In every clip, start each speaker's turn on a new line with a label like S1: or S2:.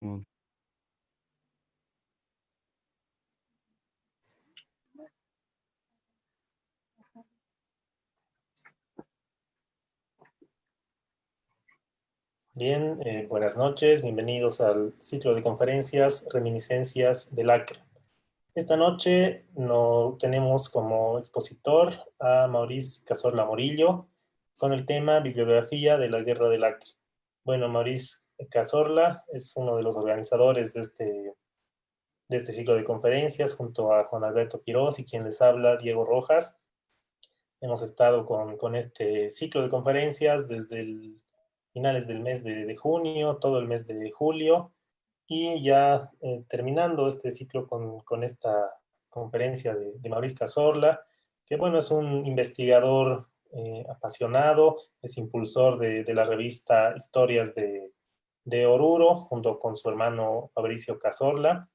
S1: Mm.
S2: Bien, buenas noches, bienvenidos al ciclo de conferencias Reminiscencias del Acre. Esta noche no tenemos como expositor a Maurice Cazorla Morillo con el tema Bibliografía de la Guerra del Acre. Bueno, Maurice Cazorla es uno de los organizadores de este ciclo de conferencias junto a Juan Alberto Quiroz y quien les habla, Diego Rojas. Hemos estado con este ciclo de conferencias desde finales del mes de junio, todo el mes de julio, y ya terminando este ciclo con esta conferencia de Mauricio Cazorla, que bueno, es un investigador apasionado, es impulsor de la revista Historias de Oruro, junto con su hermano Fabricio Cazorla.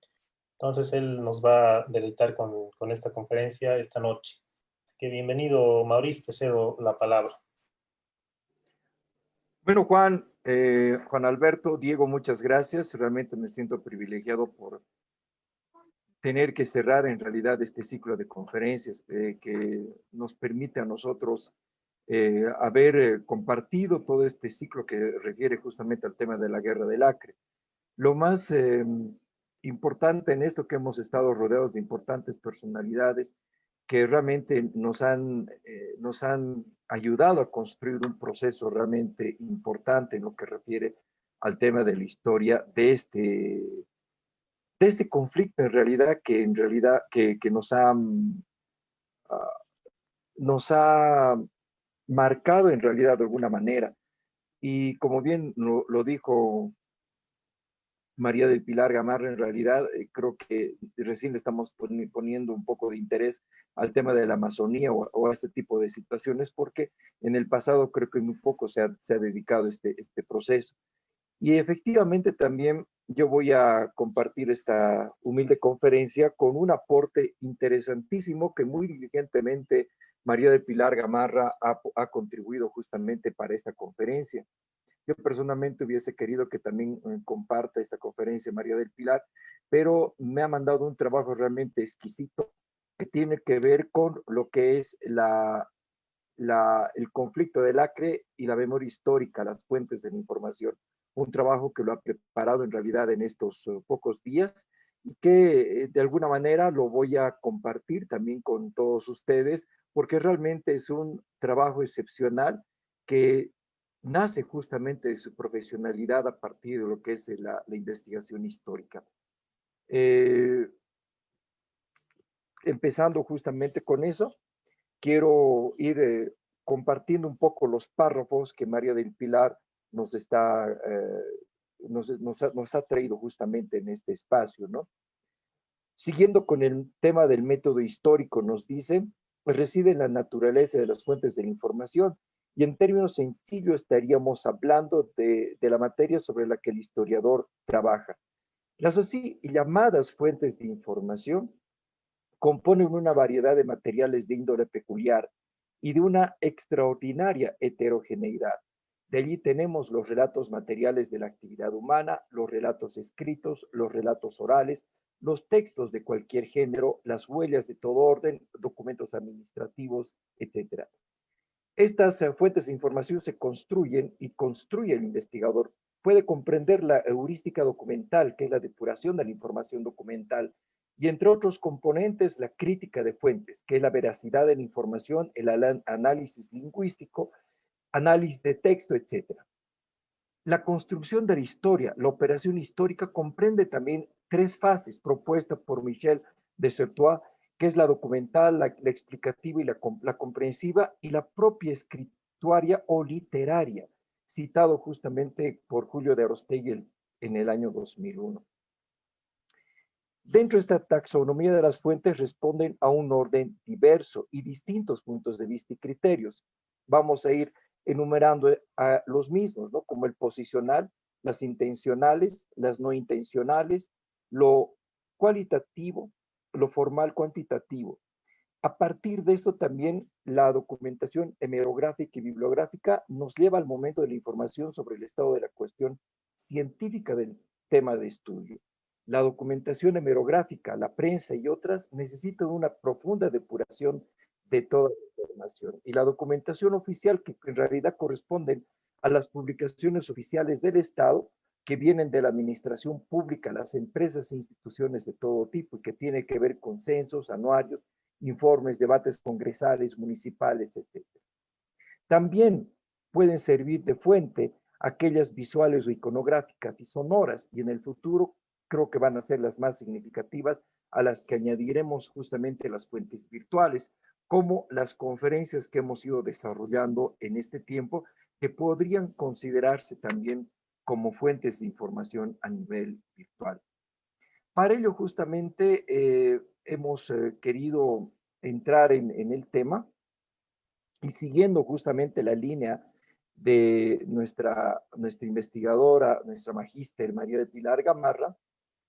S2: Entonces él nos va a deleitar con esta conferencia esta noche. Así que bienvenido, Mauricio, te cedo la palabra.
S3: Bueno, Juan Alberto, Diego, muchas gracias. Realmente me siento privilegiado por tener que cerrar en realidad este ciclo de conferencias que nos permite a nosotros haber compartido todo este ciclo que refiere justamente al tema de la guerra del Acre. Lo más importante en esto que hemos estado rodeados de importantes personalidades que realmente nos han ayudado a construir un proceso realmente importante en lo que refiere al tema de la historia de este conflicto en realidad que nos ha marcado en realidad de alguna manera. Y como bien lo dijo María del Pilar Gamarra, en realidad creo que recién le estamos poniendo un poco de interés al tema de la Amazonía o a este tipo de situaciones, porque en el pasado creo que muy poco se ha dedicado este proceso. Y efectivamente también yo voy a compartir esta humilde conferencia con un aporte interesantísimo que muy diligentemente María del Pilar Gamarra ha contribuido justamente para esta conferencia. Yo personalmente hubiese querido que también comparta esta conferencia María del Pilar, pero me ha mandado un trabajo realmente exquisito que tiene que ver con lo que es el conflicto del Acre y la memoria histórica, las fuentes de la información. Un trabajo que lo ha preparado en realidad en estos pocos días y que de alguna manera lo voy a compartir también con todos ustedes, porque realmente es un trabajo excepcional que nace justamente de su profesionalidad a partir de lo que es la investigación histórica. Eh, Empezando justamente con eso, quiero ir compartiendo un poco los párrafos que María del Pilar nos ha traído justamente en este espacio, ¿no? Siguiendo con el tema del método histórico, nos dice, pues reside en la naturaleza de las fuentes de la información y en términos sencillos estaríamos hablando de la materia sobre la que el historiador trabaja. Las así llamadas fuentes de información componen una variedad de materiales de índole peculiar y de una extraordinaria heterogeneidad. De allí tenemos los relatos materiales de la actividad humana, los relatos escritos, los relatos orales, los textos de cualquier género, las huellas de todo orden, documentos administrativos, etc. Estas fuentes de información se construyen y construye el investigador. Puede comprender la heurística documental, que es la depuración de la información documental, y entre otros componentes, la crítica de fuentes, que es la veracidad de la información, el análisis lingüístico, análisis de texto, etc. La construcción de la historia, la operación histórica, comprende también tres fases propuestas por Michel de Certeau, que es la documental, la explicativa y la comprensiva, y la propia escrituaria o literaria, citado justamente por Julio de Arostegui en el año 2001. Dentro de esta taxonomía de las fuentes responden a un orden diverso y distintos puntos de vista y criterios. Vamos a ir enumerando a los mismos, ¿no? Como el posicional, las intencionales, las no intencionales, lo cualitativo, lo formal cuantitativo. A partir de eso también la documentación hemerográfica y bibliográfica nos lleva al momento de la información sobre el estado de la cuestión científica del tema de estudio. La documentación hemerográfica, la prensa y otras necesitan una profunda depuración de toda la información. Y la documentación oficial, que en realidad corresponden a las publicaciones oficiales del Estado, que vienen de la administración pública, las empresas e instituciones de todo tipo, y que tiene que ver con censos, anuarios, informes, debates congresales, municipales, etcétera. También pueden servir de fuente aquellas visuales o iconográficas y sonoras, y en el futuro creo que van a ser las más significativas, a las que añadiremos justamente las fuentes virtuales, como las conferencias que hemos ido desarrollando en este tiempo, que podrían considerarse también como fuentes de información a nivel virtual. Para ello, justamente, hemos querido entrar en el tema y siguiendo justamente la línea de nuestra investigadora, nuestra magíster María de Pilar Gamarra,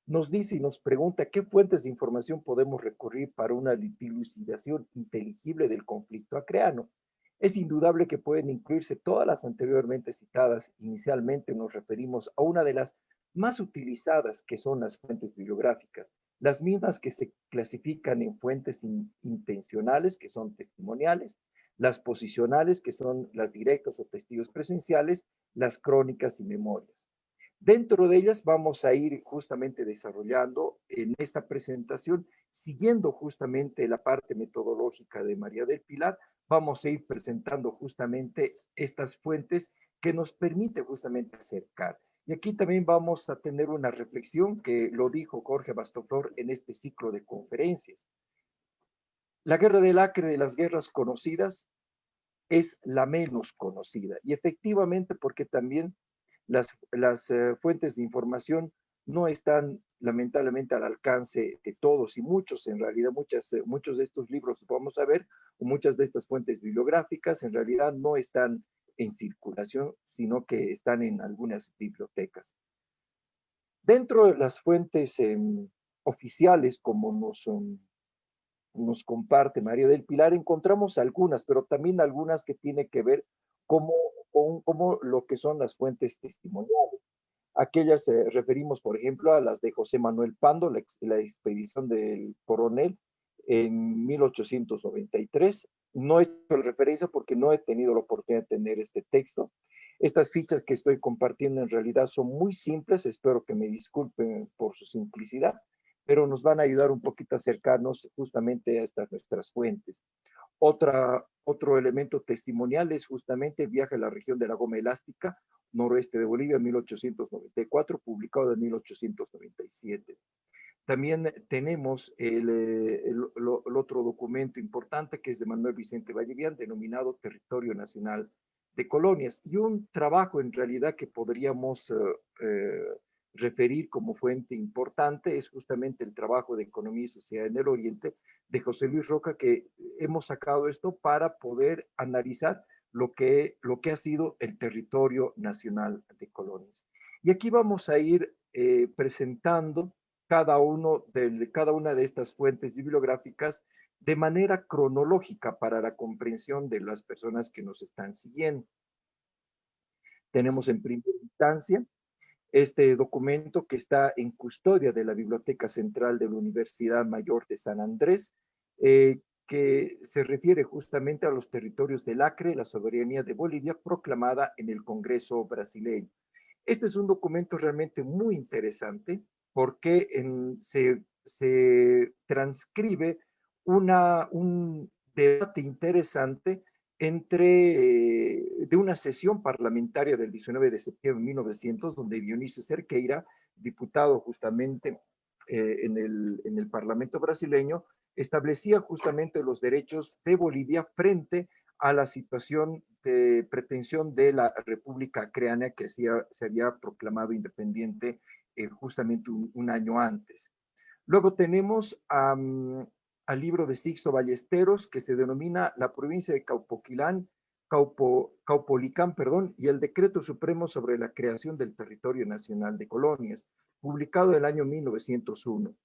S3: nos dice y nos pregunta qué fuentes de información podemos recurrir para una dilucidación inteligible del conflicto acreano. Es indudable que pueden incluirse todas las anteriormente citadas. Inicialmente nos referimos a una de las más utilizadas, que son las fuentes bibliográficas, las mismas que se clasifican en fuentes intencionales, que son testimoniales, las posicionales, que son las directas o testigos presenciales, las crónicas y memorias. Dentro de ellas vamos a ir justamente desarrollando en esta presentación, siguiendo justamente la parte metodológica de María del Pilar, vamos a ir presentando justamente estas fuentes que nos permite justamente acercar. Y aquí también vamos a tener una reflexión que lo dijo Jorge Bastoflor en este ciclo de conferencias. La guerra del Acre, de las guerras conocidas, es la menos conocida. Y efectivamente, porque también las fuentes de información no están lamentablemente al alcance de todos y muchos, en realidad muchos de estos libros vamos a ver, o muchas de estas fuentes bibliográficas en realidad no están en circulación, sino que están en algunas bibliotecas. Dentro de las fuentes oficiales, como nos comparte María del Pilar, encontramos algunas, pero también algunas que tienen que ver como lo que son las fuentes testimoniales. Aquellas referimos, por ejemplo, a las de José Manuel Pando, la expedición del coronel en 1893. No he hecho referencia porque no he tenido la oportunidad de tener este texto. Estas fichas que estoy compartiendo en realidad son muy simples, espero que me disculpen por su simplicidad, pero nos van a ayudar un poquito a acercarnos justamente a estas nuestras fuentes. Otro elemento testimonial es justamente Viaje a la región de la Goma Elástica, noroeste de Bolivia, 1894, publicado en 1897. También tenemos el otro documento importante que es de Manuel Vicente Vallevián, denominado Territorio Nacional de Colonias, y un trabajo en realidad que podríamos referir como fuente importante es justamente el trabajo de Economía y Sociedad en el Oriente de José Luis Roca, que hemos sacado esto para poder analizar lo que ha sido el territorio nacional de colonias. Y aquí vamos a ir presentando cada una de estas fuentes bibliográficas de manera cronológica para la comprensión de las personas que nos están siguiendo. Tenemos en primera instancia este documento que está en custodia de la Biblioteca Central de la Universidad Mayor de San Andrés, que se refiere justamente a los territorios del Acre, la soberanía de Bolivia, proclamada en el Congreso brasileño. Este es un documento realmente muy interesante porque se transcribe un debate interesante de una sesión parlamentaria del 19 de septiembre de 1900, donde Dionisio Cerqueira, diputado justamente en el Parlamento brasileño, establecía justamente los derechos de Bolivia frente a la situación de pretensión de la República Acreana que se había proclamado independiente justamente un año antes. Luego tenemos al libro de Sixto Ballesteros, que se denomina La provincia de Caupolicán, y el Decreto Supremo sobre la creación del Territorio Nacional de Colonias, publicado en el año 1901.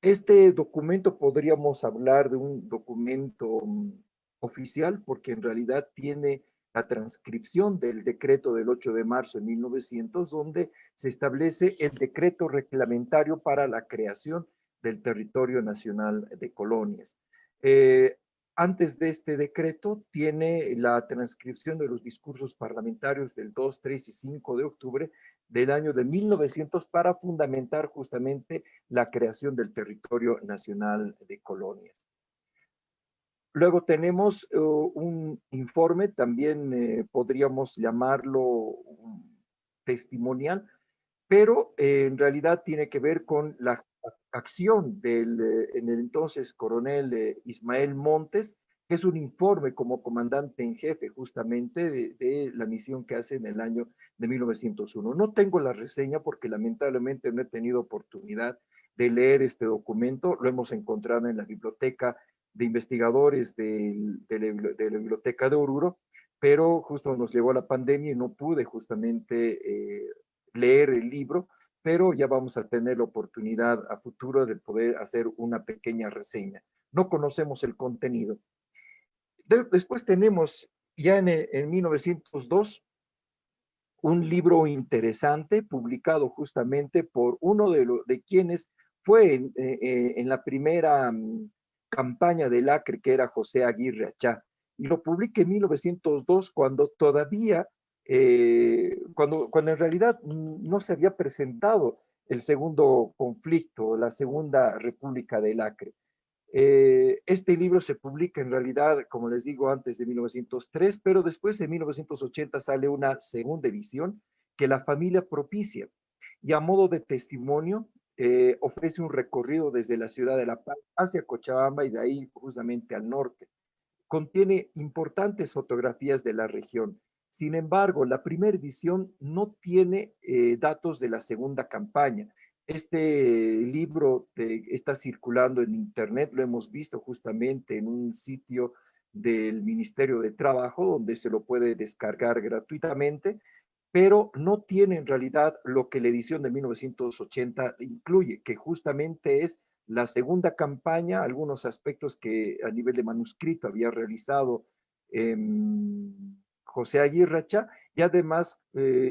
S3: Este documento podríamos hablar de un documento oficial porque en realidad tiene la transcripción del decreto del 8 de marzo de 1900, donde se establece el decreto reglamentario para la creación del territorio nacional de colonias. Antes de este decreto tiene la transcripción de los discursos parlamentarios del 2, 3 y 5 de octubre del año de 1900 para fundamentar justamente la creación del territorio nacional de colonias. Luego tenemos un informe, también podríamos llamarlo testimonial, pero en realidad tiene que ver con la acción del en el entonces coronel Ismael Montes, que es un informe como comandante en jefe justamente de la misión que hace en el año de 1901. No tengo la reseña porque lamentablemente no he tenido oportunidad de leer este documento, lo hemos encontrado en la biblioteca de investigadores de la biblioteca de Oruro, pero justo nos llegó la pandemia y no pude justamente leer el libro, pero ya vamos a tener la oportunidad a futuro de poder hacer una pequeña reseña. No conocemos el contenido. Después tenemos ya en 1902 un libro interesante publicado justamente por uno de quienes fue en la primera campaña del Acre, que era José Aguirre Achá. Y lo publica en 1902 cuando todavía, cuando en realidad no se había presentado el segundo conflicto, la segunda república del Acre. Este libro se publica en realidad, como les digo, antes de 1903, pero después en 1980 sale una segunda edición que la familia propicia y a modo de testimonio ofrece un recorrido desde la ciudad de La Paz hacia Cochabamba y de ahí justamente al norte. Contiene importantes fotografías de la región. Sin embargo, la primera edición no tiene datos de la segunda campaña. Este libro está circulando en internet, lo hemos visto justamente en un sitio del Ministerio de Trabajo donde se lo puede descargar gratuitamente, pero no tiene en realidad lo que la edición de 1980 incluye, que justamente es la segunda campaña, algunos aspectos que a nivel de manuscrito había realizado eh, José Aguirrecha, y además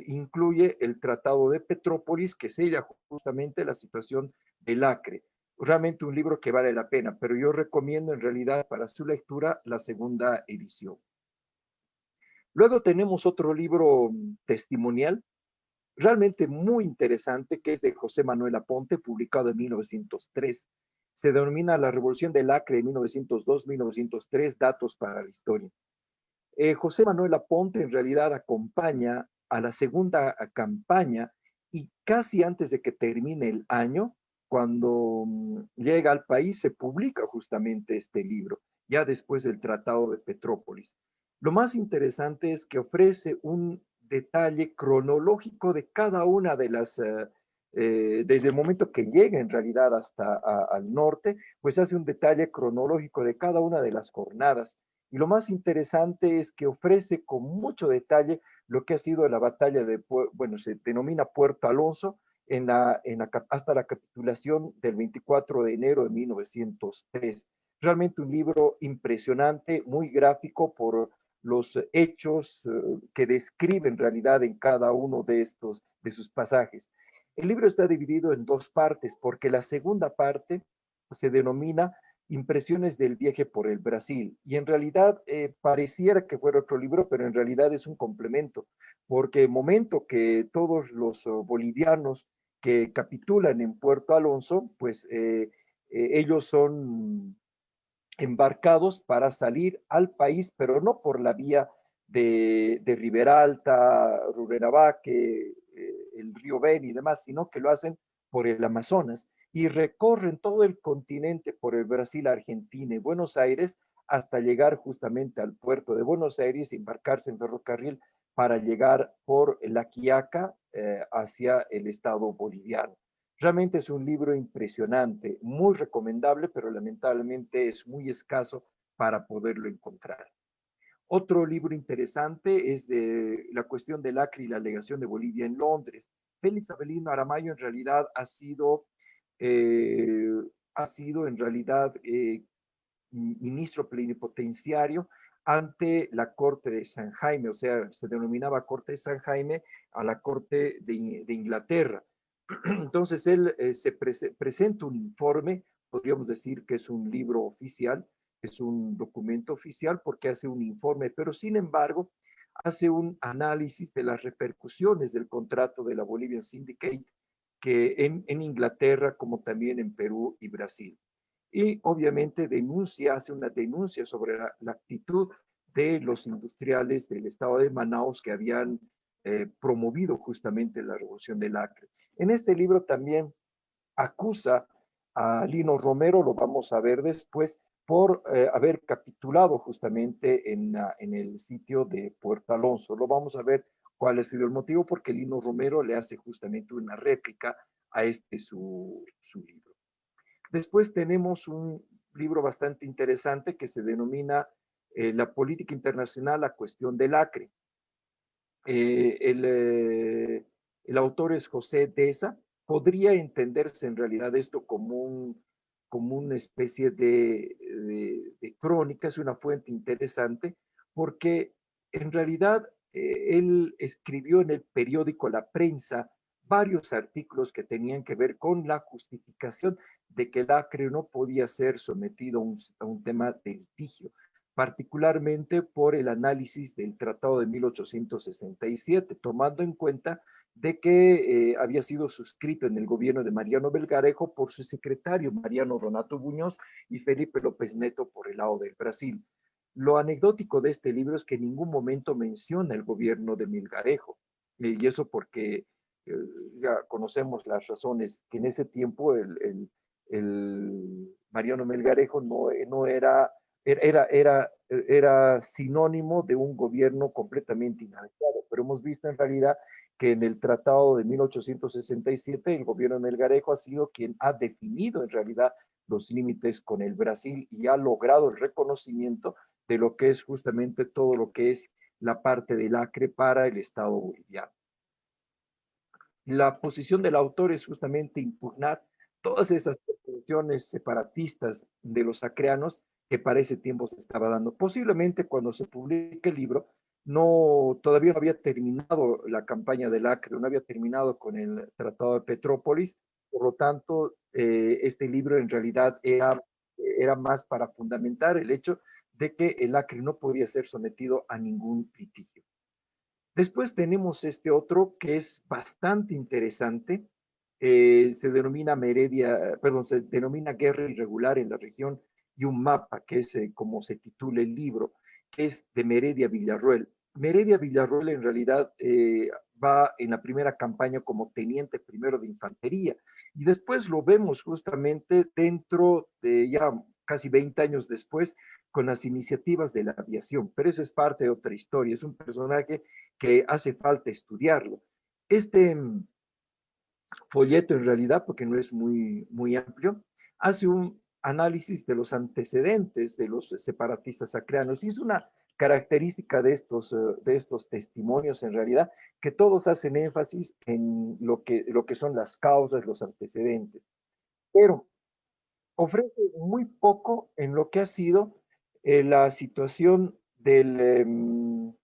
S3: incluye el Tratado de Petrópolis, que sella justamente la situación del Acre. Realmente un libro que vale la pena, pero yo recomiendo en realidad para su lectura la segunda edición. Luego tenemos otro libro testimonial, realmente muy interesante, que es de José Manuel Aponte, publicado en 1903. Se denomina La Revolución del Acre de 1902-1903, Datos para la Historia. José Manuel Aponte en realidad acompaña a la segunda campaña y casi antes de que termine el año, cuando llega al país, se publica justamente este libro, ya después del Tratado de Petrópolis. Lo más interesante es que ofrece un detalle cronológico de cada una de las, desde el momento que llega en realidad hasta al norte, pues hace un detalle cronológico de cada una de las jornadas. Y lo más interesante es que ofrece con mucho detalle lo que ha sido la batalla de, bueno, se denomina Puerto Alonso, hasta la capitulación del 24 de enero de 1903. Realmente un libro impresionante, muy gráfico por los hechos que describe en realidad en cada uno de sus pasajes. El libro está dividido en dos partes, porque la segunda parte se denomina Impresiones del viaje por el Brasil. Y en realidad pareciera que fuera otro libro, pero en realidad es un complemento, porque el momento que todos los bolivianos que capitulan en Puerto Alonso, pues ellos son embarcados para salir al país, pero no por la vía de Ribera Alta, Rurrenabaque, el río Beni y demás, sino que lo hacen por el Amazonas y recorren todo el continente por el Brasil, Argentina y Buenos Aires hasta llegar justamente al puerto de Buenos Aires, embarcarse en ferrocarril para llegar por la Quiaca hacia el estado boliviano. Realmente es un libro impresionante, muy recomendable, pero lamentablemente es muy escaso para poderlo encontrar. Otro libro interesante es de la cuestión del Acre y la legación de Bolivia en Londres. Félix Avelino Aramayo en realidad ha sido en realidad ministro plenipotenciario ante la corte de San Jaime, o sea, se denominaba corte de San Jaime a la corte de Inglaterra. Entonces él presenta un informe, podríamos decir que es un libro oficial, es un documento oficial porque hace un informe, pero sin embargo hace un análisis de las repercusiones del contrato de la Bolivian Syndicate que en Inglaterra como también en Perú y Brasil. Y obviamente hace una denuncia sobre la actitud de los industriales del estado de Manaus que habían promovido justamente la revolución del Acre. En este libro también acusa a Lino Romero, lo vamos a ver después, por haber capitulado justamente en el sitio de Puerto Alonso. Lo vamos a ver cuál ha sido el motivo, porque Lino Romero le hace justamente una réplica a su libro. Después tenemos un libro bastante interesante que se denomina La política internacional, la cuestión del Acre. El autor es José Deza. Podría entenderse en realidad esto como una especie de crónica, es una fuente interesante, porque en realidad él escribió en el periódico La Prensa varios artículos que tenían que ver con la justificación de que el Acre no podía ser sometido a un tema de litigio, particularmente por el análisis del Tratado de 1867, tomando en cuenta de que había sido suscrito en el gobierno de Mariano Belgarejo por su secretario Mariano Donato Buñoz y Felipe López Neto por el lado del Brasil. Lo anecdótico de este libro es que en ningún momento menciona el gobierno de Melgarejo, y eso porque ya conocemos las razones, que en ese tiempo el Mariano Melgarejo no era sinónimo de un gobierno completamente inadecuado, pero hemos visto en realidad que en el Tratado de 1867 el gobierno de Melgarejo ha sido quien ha definido en realidad los límites con el Brasil y ha logrado el reconocimiento de lo que es justamente todo lo que es la parte del Acre para el Estado boliviano. La posición del autor es justamente impugnar todas esas pretensiones separatistas de los acreanos que para ese tiempo se estaba dando. Posiblemente cuando se publique el libro, todavía no había terminado la campaña del Acre, no había terminado con el Tratado de Petrópolis, por lo tanto, este libro en realidad era más para fundamentar el hecho de que el Acre no podía ser sometido a ningún litigio. Después tenemos este otro que es bastante interesante, se denomina se denomina Guerra Irregular en la región y un mapa, que es como se titula el libro, que es de Meredia Villarroel. Meredia Villarroel en realidad va en la primera campaña como teniente primero de infantería y después lo vemos justamente dentro de ya casi 20 años después con las iniciativas de la aviación, pero eso es parte de otra historia, es un personaje que hace falta estudiarlo. Este folleto en realidad, porque no es muy amplio, hace un análisis de los antecedentes de los separatistas acreanos y es una característica de estos testimonios en realidad, que todos hacen énfasis en lo que son las causas, los antecedentes, pero ofrece muy poco en lo que ha sido la situación de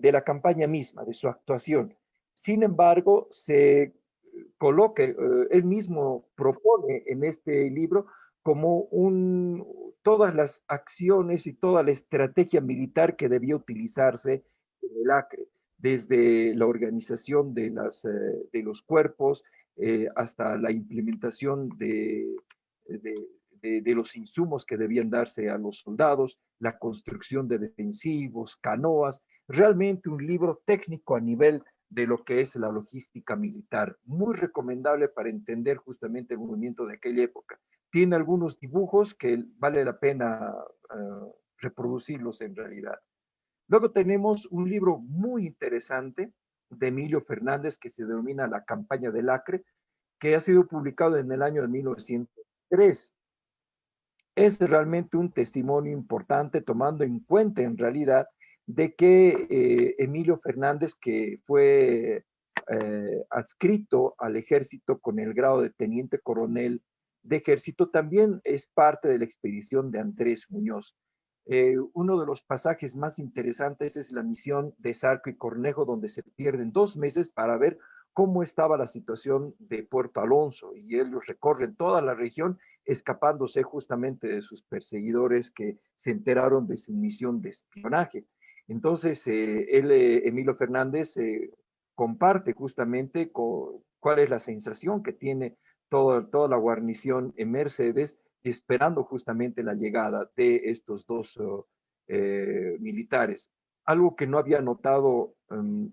S3: la campaña misma, de su actuación. Sin embargo, se coloca, él mismo propone en este libro como todas las acciones y toda la estrategia militar que debía utilizarse en el Acre, desde la organización de los cuerpos hasta la implementación de los insumos que debían darse a los soldados, la construcción de defensivos, canoas, realmente un libro técnico a nivel de lo que es la logística militar, muy recomendable para entender justamente el movimiento de aquella época. Tiene algunos dibujos que vale la pena reproducirlos en realidad. Luego tenemos un libro muy interesante de Emilio Fernández que se denomina La campaña del Acre, que ha sido publicado en el año de 1903. Es realmente un testimonio importante tomando en cuenta en realidad de que Emilio Fernández, que fue adscrito al ejército con el grado de teniente coronel de ejército, también es parte de la expedición de Andrés Muñoz. Uno de los pasajes más interesantes es la misión de Zarco y Cornejo, donde se pierden 2 meses para ver cómo estaba la situación de Puerto Alonso, y ellos recorren toda la región escapándose justamente de sus perseguidores que se enteraron de su misión de espionaje. Entonces, Emilio Fernández, comparte justamente cuál es la sensación que tiene toda la guarnición en Mercedes, esperando justamente la llegada de estos dos militares. Algo que no había notado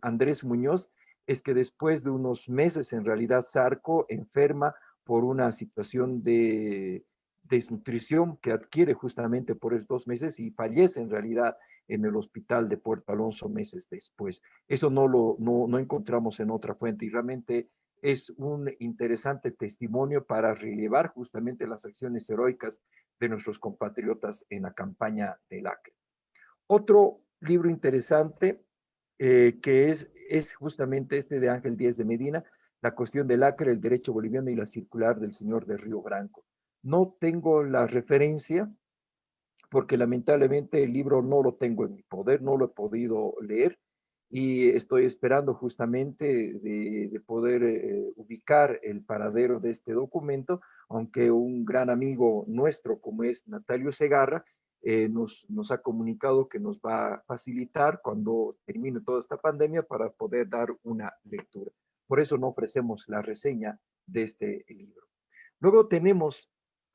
S3: Andrés Muñoz es que después de unos meses, en realidad, Zarco enferma por una situación de desnutrición que adquiere justamente por esos 2 meses y fallece en realidad en el hospital de Puerto Alonso meses después. Eso no encontramos en otra fuente, y realmente es un interesante testimonio para relevar justamente las acciones heroicas de nuestros compatriotas en la campaña del Acre. Otro libro interesante que es justamente este de Ángel Díez de Medina, La cuestión del Acre, el derecho boliviano y la circular del señor de Río Branco. No tengo la referencia porque lamentablemente el libro no lo tengo en mi poder, no lo he podido leer, y estoy esperando justamente de poder ubicar el paradero de este documento, aunque un gran amigo nuestro como es Natalio Segarra nos ha comunicado que nos va a facilitar cuando termine toda esta pandemia para poder dar una lectura. Por eso no ofrecemos la reseña de este libro. Luego tenemos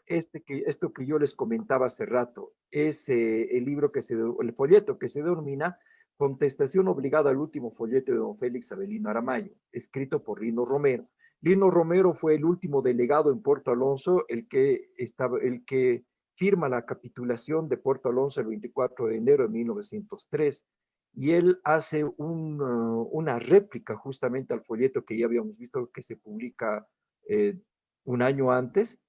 S3: esto que yo les comentaba hace rato, es el folleto que se denomina Contestación obligada al último folleto de don Félix Avelino Aramayo, escrito por Lino Romero. Lino Romero fue el último delegado en Puerto Alonso, el que firma la capitulación de Puerto Alonso el 24 de enero de 1903, y él hace una réplica justamente al folleto que ya habíamos visto que se publica un año antes,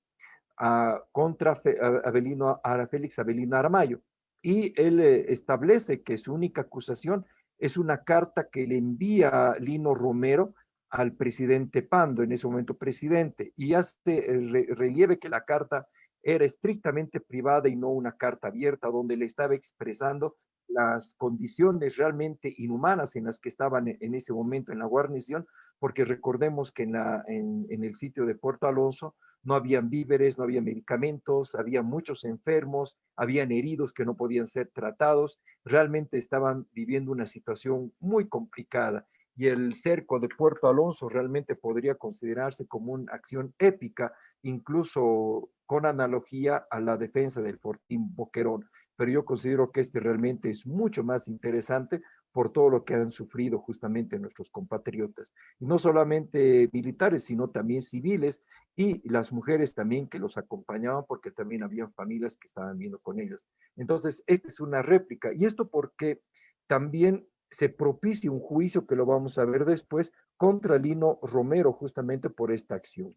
S3: contra Félix Avelino Aramayo. Y él establece que su única acusación es una carta que le envía Lino Romero al presidente Pando, en ese momento presidente, y hace relieve que la carta era estrictamente privada y no una carta abierta, donde le estaba expresando las condiciones realmente inhumanas en las que estaban en ese momento en la guarnición, porque recordemos que en el sitio de Puerto Alonso no habían víveres, no había medicamentos, había muchos enfermos, habían heridos que no podían ser tratados, realmente estaban viviendo una situación muy complicada, y el cerco de Puerto Alonso realmente podría considerarse como una acción épica, incluso con analogía a la defensa del Fortín Boquerón, pero yo considero que este realmente es mucho más interesante por todo lo que han sufrido justamente nuestros compatriotas, y no solamente militares, sino también civiles, y las mujeres también que los acompañaban, porque también habían familias que estaban viendo con ellos. Entonces, esta es una réplica, y esto porque también se propicia un juicio que lo vamos a ver después contra Lino Romero justamente por esta acción.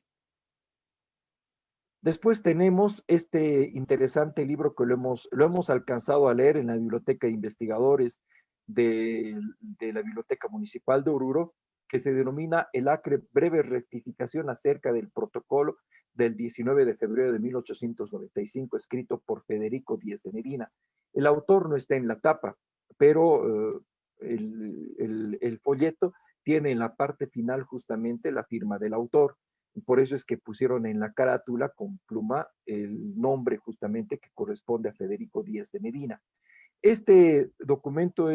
S3: Después tenemos este interesante libro que lo hemos alcanzado a leer en la Biblioteca de Investigadores de la Biblioteca Municipal de Oruro, que se denomina El Acre, breve rectificación acerca del protocolo del 19 de febrero de 1895, escrito por Federico Díez de Medina. El autor no está en la tapa, pero el folleto tiene en la parte final justamente la firma del autor. Y por eso es que pusieron en la carátula con pluma el nombre justamente que corresponde a Federico Díaz de Medina. Este documento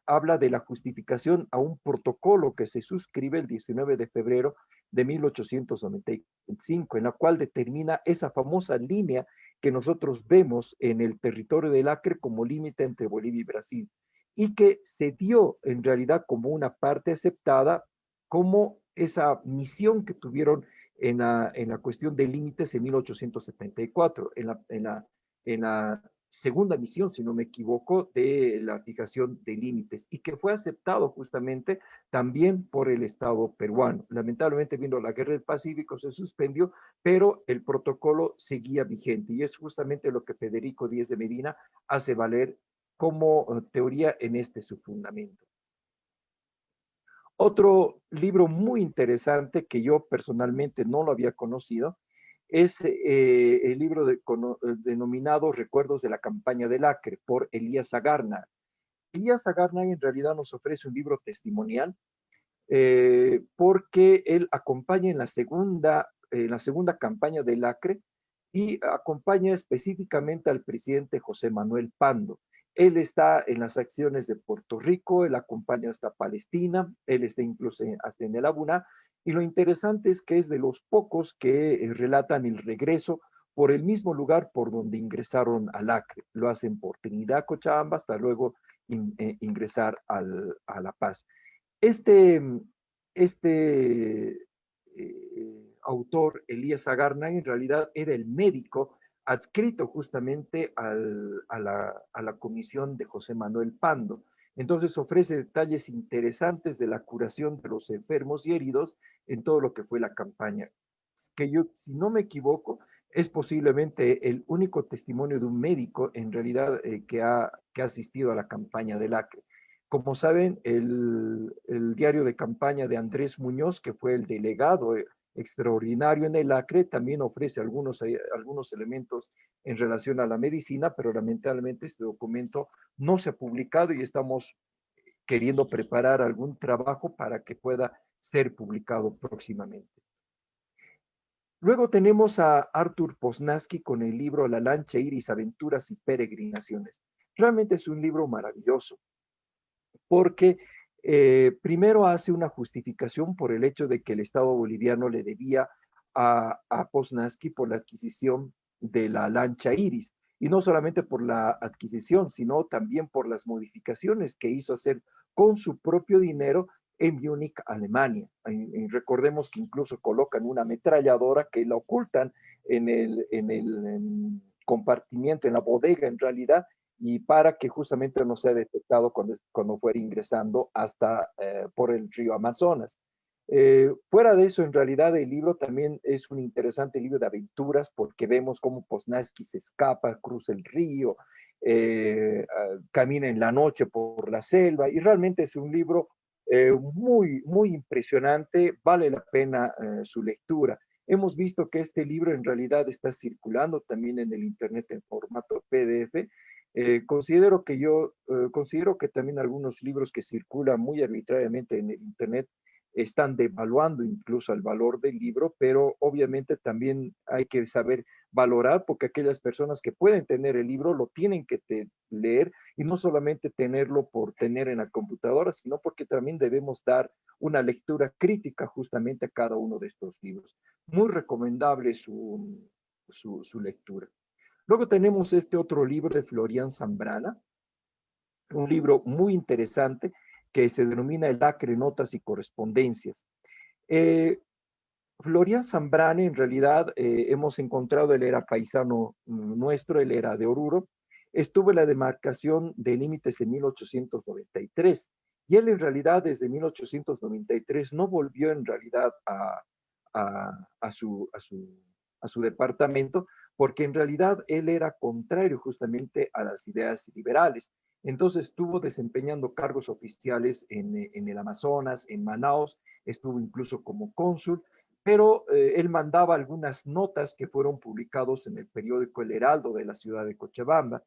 S3: habla de la justificación a un protocolo que se suscribe el 19 de febrero de 1895, en la cual determina esa famosa línea que nosotros vemos en el territorio del Acre como límite entre Bolivia y Brasil, y que se dio en realidad como una parte aceptada, como esa misión que tuvieron en la cuestión de límites en 1874, en la segunda misión, si no me equivoco, de la fijación de límites, y que fue aceptado justamente también por el Estado peruano. Lamentablemente, vino la guerra del Pacífico, se suspendió, pero el protocolo seguía vigente, y es justamente lo que Federico Díez de Medina hace valer como teoría en su fundamento. Otro libro muy interesante que yo personalmente no lo había conocido es el libro denominado Recuerdos de la campaña del Acre, por Elías Agarna. Elías Agarna en realidad nos ofrece un libro testimonial porque él acompaña en la segunda campaña del Acre y acompaña específicamente al presidente José Manuel Pando. Él está en las acciones de Puerto Rico, él acompaña hasta Palestina, él está incluso hasta en el Abuna, y lo interesante es que es de los pocos que relatan el regreso por el mismo lugar por donde ingresaron al Acre. Lo hacen por Trinidad, Cochabamba, hasta luego ingresar a La Paz. Este, autor, Elías Agarna, en realidad era el médico adscrito justamente a la comisión de José Manuel Pando. Entonces ofrece detalles interesantes de la curación de los enfermos y heridos en todo lo que fue la campaña. Que yo, si no me equivoco, es posiblemente el único testimonio de un médico en realidad que ha asistido a la campaña del Acre. Como saben, el diario de campaña de Andrés Muñoz, que fue el delegado extraordinario en el Acre, también ofrece algunos elementos en relación a la medicina, pero lamentablemente este documento no se ha publicado y estamos queriendo preparar algún trabajo para que pueda ser publicado próximamente. Luego tenemos a Arthur Poznański con el libro La lancha iris, aventuras y peregrinaciones. Realmente es un libro maravilloso, porque primero hace una justificación por el hecho de que el Estado boliviano le debía a Poznański por la adquisición de la lancha Iris, y no solamente por la adquisición, sino también por las modificaciones que hizo hacer con su propio dinero en Múnich, Alemania. Y recordemos que incluso colocan una ametralladora que la ocultan en el compartimiento, en la bodega en realidad, y para que justamente no sea detectado cuando fuera ingresando hasta por el río Amazonas. Fuera de eso, en realidad el libro también es un interesante libro de aventuras porque vemos cómo Poznański se escapa, cruza el río, camina en la noche por la selva y realmente es un libro muy, muy impresionante, vale la pena su lectura. Hemos visto que este libro en realidad está circulando también en el internet en formato PDF. Considero que también algunos libros que circulan muy arbitrariamente en el internet están devaluando incluso el valor del libro, pero obviamente también hay que saber valorar porque aquellas personas que pueden tener el libro lo tienen que leer y no solamente tenerlo por tener en la computadora, sino porque también debemos dar una lectura crítica justamente a cada uno de estos libros. Muy recomendable su lectura. Luego tenemos este otro libro de Florian Zambrana, un libro muy interesante que se denomina El Acre, Notas y Correspondencias. Florian Zambrana, en realidad, hemos encontrado, él era paisano nuestro, él era de Oruro, estuvo en la demarcación de límites en 1893, y él en realidad desde 1893 no volvió en realidad a su departamento, porque en realidad él era contrario justamente a las ideas liberales. Entonces estuvo desempeñando cargos oficiales en el Amazonas, en Manaos, estuvo incluso como cónsul, pero él mandaba algunas notas que fueron publicados en el periódico El Heraldo de la ciudad de Cochabamba.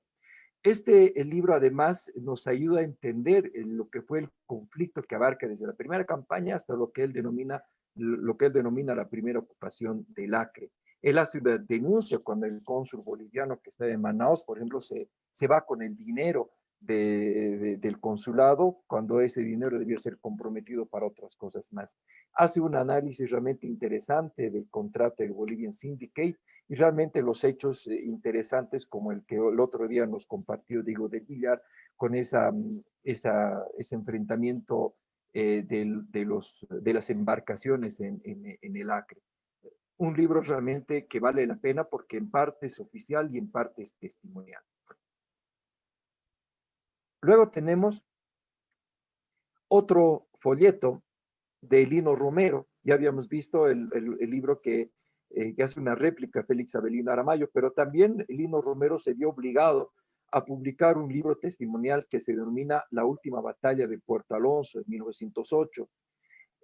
S3: El libro además nos ayuda a entender lo que fue el conflicto que abarca desde la primera campaña hasta lo que él denomina la primera ocupación del Acre. Él hace una denuncia cuando el cónsul boliviano que está en Manaos, por ejemplo, se va con el dinero del consulado cuando ese dinero debió ser comprometido para otras cosas más. Hace un análisis realmente interesante del contrato del Bolivian Syndicate y realmente los hechos interesantes como el que el otro día nos compartió Diego de Villar con ese enfrentamiento de las embarcaciones en el Acre. Un libro realmente que vale la pena porque en parte es oficial y en parte es testimonial. Luego tenemos otro folleto de Lino Romero. Ya habíamos visto el libro que hace una réplica Félix Avelino Aramayo, pero también Lino Romero se vio obligado a publicar un libro testimonial que se denomina La última batalla de Puerto Alonso en 1908.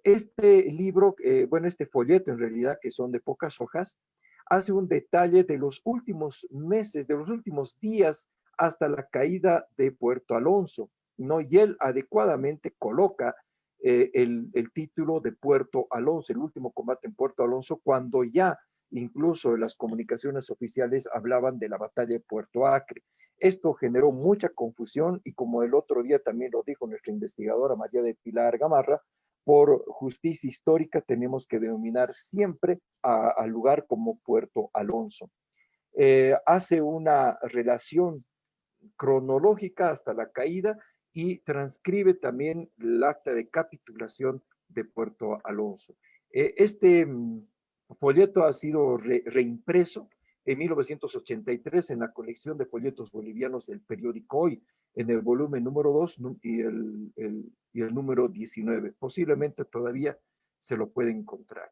S3: Este libro, este folleto en realidad, que son de pocas hojas, hace un detalle de los últimos meses, de los últimos días hasta la caída de Puerto Alonso, ¿no? Y él adecuadamente coloca el título de Puerto Alonso, el último combate en Puerto Alonso, cuando ya incluso las comunicaciones oficiales hablaban de la batalla de Puerto Acre. Esto generó mucha confusión y como el otro día también lo dijo nuestra investigadora María de Pilar Gamarra, por justicia histórica tenemos que denominar siempre al lugar como Puerto Alonso. Hace una relación cronológica hasta la caída y transcribe también el acta de capitulación de Puerto Alonso. Este folleto ha sido reimpreso en 1983 en la colección de folletos bolivianos del periódico Hoy, en el volumen número 2 y el número 19. Posiblemente todavía se lo puede encontrar.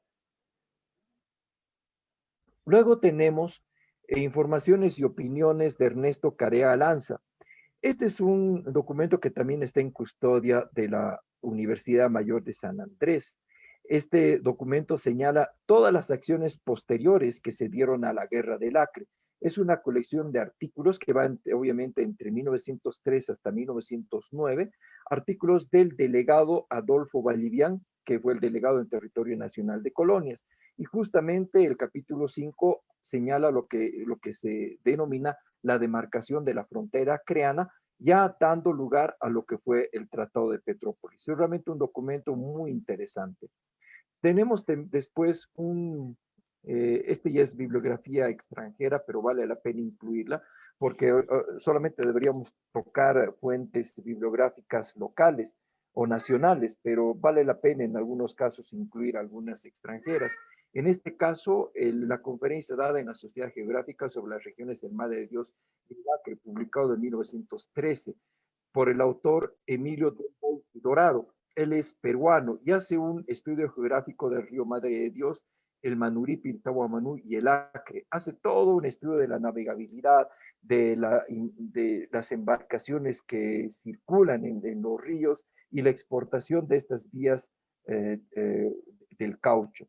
S3: Luego tenemos informaciones y opiniones de Ernesto Carea Alanza. Este es un documento que también está en custodia de la Universidad Mayor de San Andrés. Este documento señala todas las acciones posteriores que se dieron a la Guerra del Acre. Es una colección de artículos que van obviamente entre 1903 hasta 1909, artículos del delegado Adolfo Vallivian, que fue el delegado en Territorio Nacional de Colonias. Y justamente el capítulo 5 señala lo que se denomina la demarcación de la frontera acreana, ya dando lugar a lo que fue el Tratado de Petrópolis. Es realmente un documento muy interesante. Tenemos después este ya es bibliografía extranjera, pero vale la pena incluirla, porque solamente deberíamos tocar fuentes bibliográficas locales o nacionales, pero vale la pena en algunos casos incluir algunas extranjeras. En este caso, la conferencia dada en la Sociedad Geográfica sobre las regiones del Madre de Dios y Acre, publicado en 1913 por el autor Emilio Dorado. Él es peruano y hace un estudio geográfico del río Madre de Dios, el Manurí, Piltahuamanú y el Acre. Hace todo un estudio de la navegabilidad, de las embarcaciones que circulan en los ríos y la exportación de estas vías del caucho.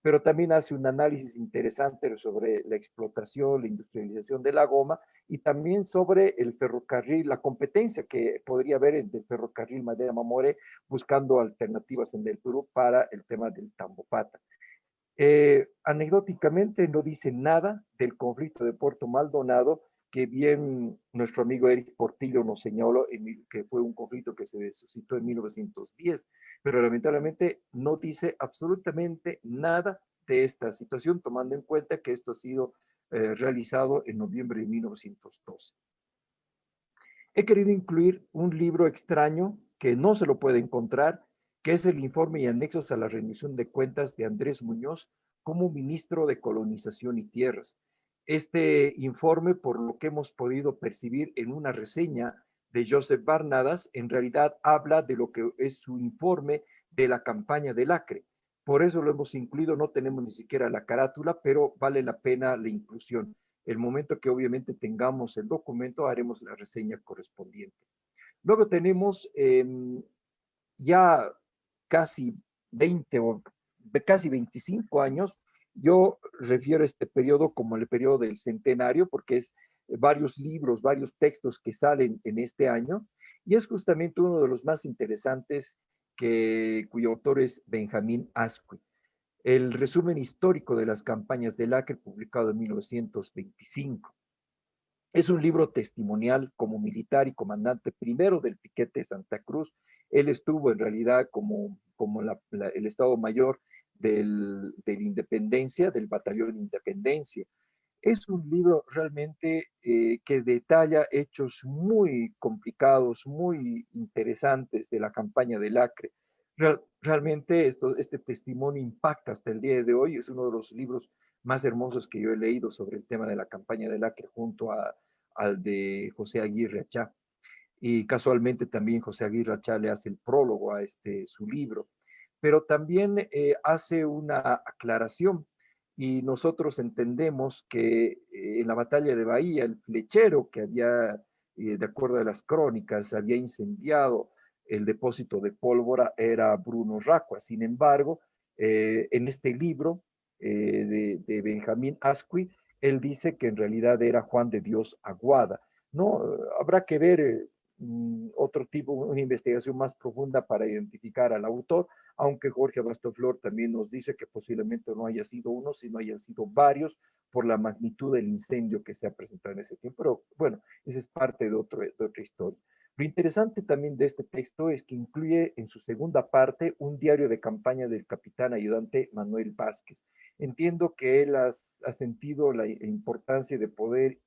S3: Pero también hace un análisis interesante sobre la explotación, la industrialización de la goma y también sobre el ferrocarril, la competencia que podría haber entre el ferrocarril Madera-Mamoré, buscando alternativas en el Perú para el tema del Tambopata. Anecdóticamente no dice nada del conflicto de Puerto Maldonado, que bien nuestro amigo Eric Portillo nos señaló que fue un conflicto que se suscitó en 1910, pero lamentablemente no dice absolutamente nada de esta situación, tomando en cuenta que esto ha sido realizado en noviembre de 1912. He querido incluir un libro extraño que no se lo puede encontrar, que es el informe y anexos a la rendición de cuentas de Andrés Muñoz como ministro de Colonización y Tierras. Este informe, por lo que hemos podido percibir en una reseña de Joseph Barnadas, en realidad habla de lo que es su informe de la campaña del Acre. Por eso lo hemos incluido, no tenemos ni siquiera la carátula, pero vale la pena la inclusión. El momento que obviamente tengamos el documento, haremos la reseña correspondiente. Luego tenemos ya casi 20 o casi 25 años. Yo refiero a este periodo como el periodo del centenario, porque es varios libros, varios textos que salen en este año, y es justamente uno de los más interesantes cuyo autor es Benjamín Asquith. El resumen histórico de las campañas del Acre, publicado en 1925. Es un libro testimonial como militar y comandante primero del piquete de Santa Cruz. Él estuvo en realidad como el Estado Mayor de Independencia, del Batallón Independencia. Es un libro realmente que detalla hechos muy complicados, muy interesantes de la campaña del Acre. Realmente este testimonio impacta hasta el día de hoy. Es uno de los libros más hermosos que yo he leído sobre el tema de la campaña del Acre junto al de José Aguirre Achá. Y casualmente también José Aguirre Achá le hace el prólogo a su libro. Pero también hace una aclaración y nosotros entendemos que en la batalla de Bahía, el flechero que había, de acuerdo a las crónicas, había incendiado el depósito de pólvora era Bruno Racua. Sin embargo, en este libro de Benjamín Asqui, él dice que en realidad era Juan de Dios Aguada. No, habrá que ver otro tipo, una investigación más profunda para identificar al autor, aunque Jorge Abastoflor también nos dice que posiblemente no haya sido uno, sino hayan sido varios por la magnitud del incendio que se ha presentado en ese tiempo. Pero bueno, esa es parte de otra historia. Lo interesante también de este texto es que incluye en su segunda parte un diario de campaña del capitán ayudante Manuel Vázquez. Entiendo que él ha sentido la importancia de poder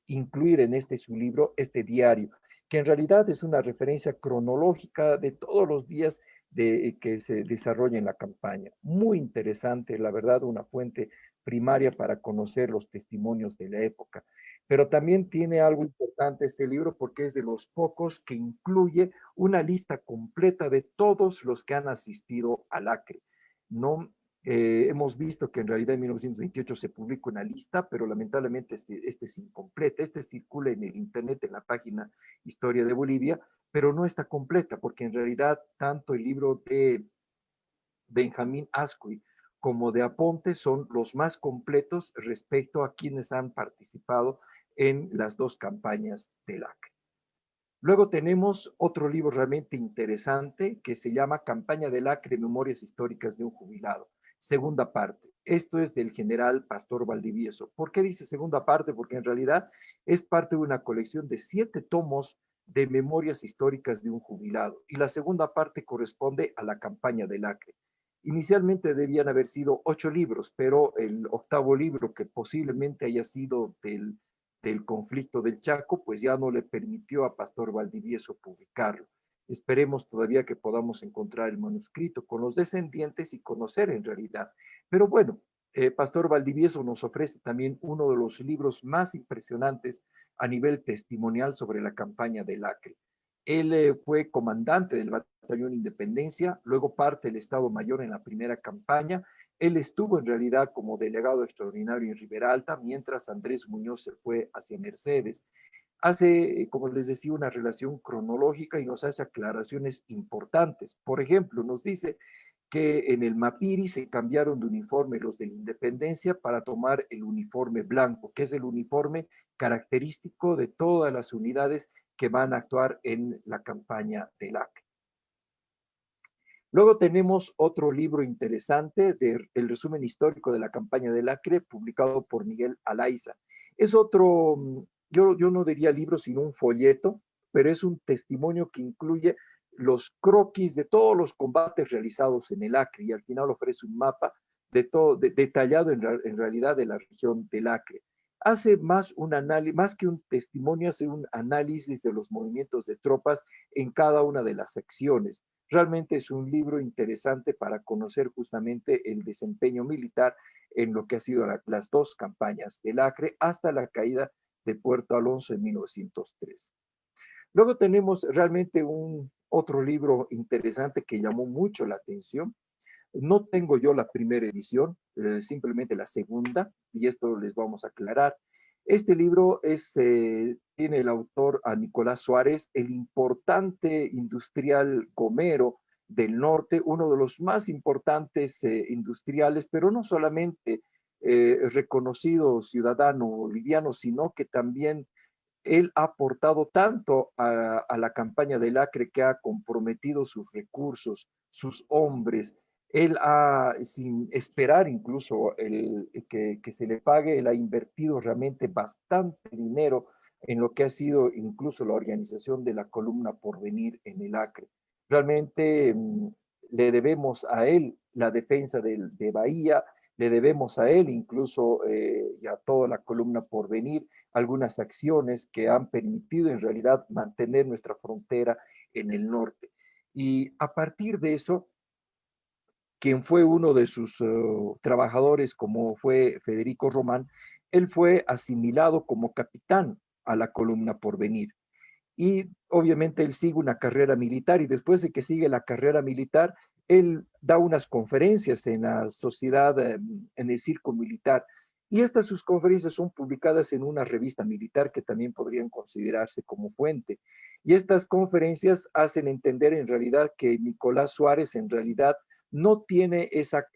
S3: incluir en este su libro este diario, que en realidad es una referencia cronológica de todos los días que se desarrolla en la campaña. Muy interesante, la verdad, una fuente primaria para conocer los testimonios de la época. Pero también tiene algo importante este libro porque es de los pocos que incluye una lista completa de todos los que han asistido al Acre. No, hemos visto que en realidad en 1928 se publica una lista, pero lamentablemente este es incompleta. Este circula en el internet, en la página Historia de Bolivia, pero no está completa, porque en realidad tanto el libro de Benjamín Asqui como de Aponte son los más completos respecto a quienes han participado en las dos campañas del Acre. Luego tenemos otro libro realmente interesante que se llama Campaña del Acre, Memorias Históricas de un Jubilado, segunda parte. Esto es del general Pastor Valdivieso. ¿Por qué dice segunda parte? Porque en realidad es parte de una colección de 7 tomos de memorias históricas de un jubilado. Y la segunda parte corresponde a la campaña del Acre. Inicialmente debían haber sido 8 libros, pero el octavo libro, que posiblemente haya sido del conflicto del Chaco, pues ya no le permitió a Pastor Valdivieso publicarlo. Esperemos todavía que podamos encontrar el manuscrito con los descendientes y conocer en realidad. Pero bueno, Pastor Valdivieso nos ofrece también uno de los libros más impresionantes a nivel testimonial sobre la campaña del Acre. Él fue comandante del Batallón Independencia, luego parte del Estado Mayor en la primera campaña. Él estuvo en realidad como delegado extraordinario en Ribera Alta, mientras Andrés Muñoz se fue hacia Mercedes. Hace, como les decía, una relación cronológica y nos hace aclaraciones importantes. Por ejemplo, nos dice que en el Mapiri se cambiaron de uniforme los de la Independencia para tomar el uniforme blanco, que es el uniforme característico de todas las unidades que van a actuar en la campaña del Acre. Luego tenemos otro libro interesante del resumen histórico de la campaña del Acre, publicado por Miguel Alaiza. Es otro, yo no diría libro, sino un folleto, pero es un testimonio que incluye los croquis de todos los combates realizados en el Acre y al final ofrece un mapa de todo, detallado en realidad de la región del Acre. Hace más un análisis, más que un testimonio, hace un análisis de los movimientos de tropas en cada una de las secciones. Realmente es un libro interesante para conocer justamente el desempeño militar en lo que ha sido las dos campañas del Acre hasta la caída de Puerto Alonso en 1903. Luego tenemos realmente otro libro interesante que llamó mucho la atención. No tengo yo la primera edición, simplemente la segunda, y esto les vamos a aclarar. Este libro tiene el autor a Nicolás Suárez, el importante industrial gomero del norte, uno de los más importantes industriales, pero no solamente reconocido ciudadano boliviano, sino que también él ha aportado tanto a la campaña del Acre que ha comprometido sus recursos, sus hombres. Él ha, sin esperar incluso que se le pague, él ha invertido realmente bastante dinero en lo que ha sido incluso la organización de la columna Porvenir en el Acre. Realmente le debemos a él la defensa de Bahía, le debemos a él incluso y a toda la columna Porvenir algunas acciones que han permitido en realidad mantener nuestra frontera en el norte. Y a partir de eso, quien fue uno de sus trabajadores, como fue Federico Román, él fue asimilado como capitán a la columna Porvenir. Y obviamente él sigue una carrera militar y después de que sigue la carrera militar, él da unas conferencias en la sociedad, en el circo militar. Y estas sus conferencias son publicadas en una revista militar que también podrían considerarse como fuente. Y estas conferencias hacen entender en realidad que Nicolás Suárez en realidad no tiene esa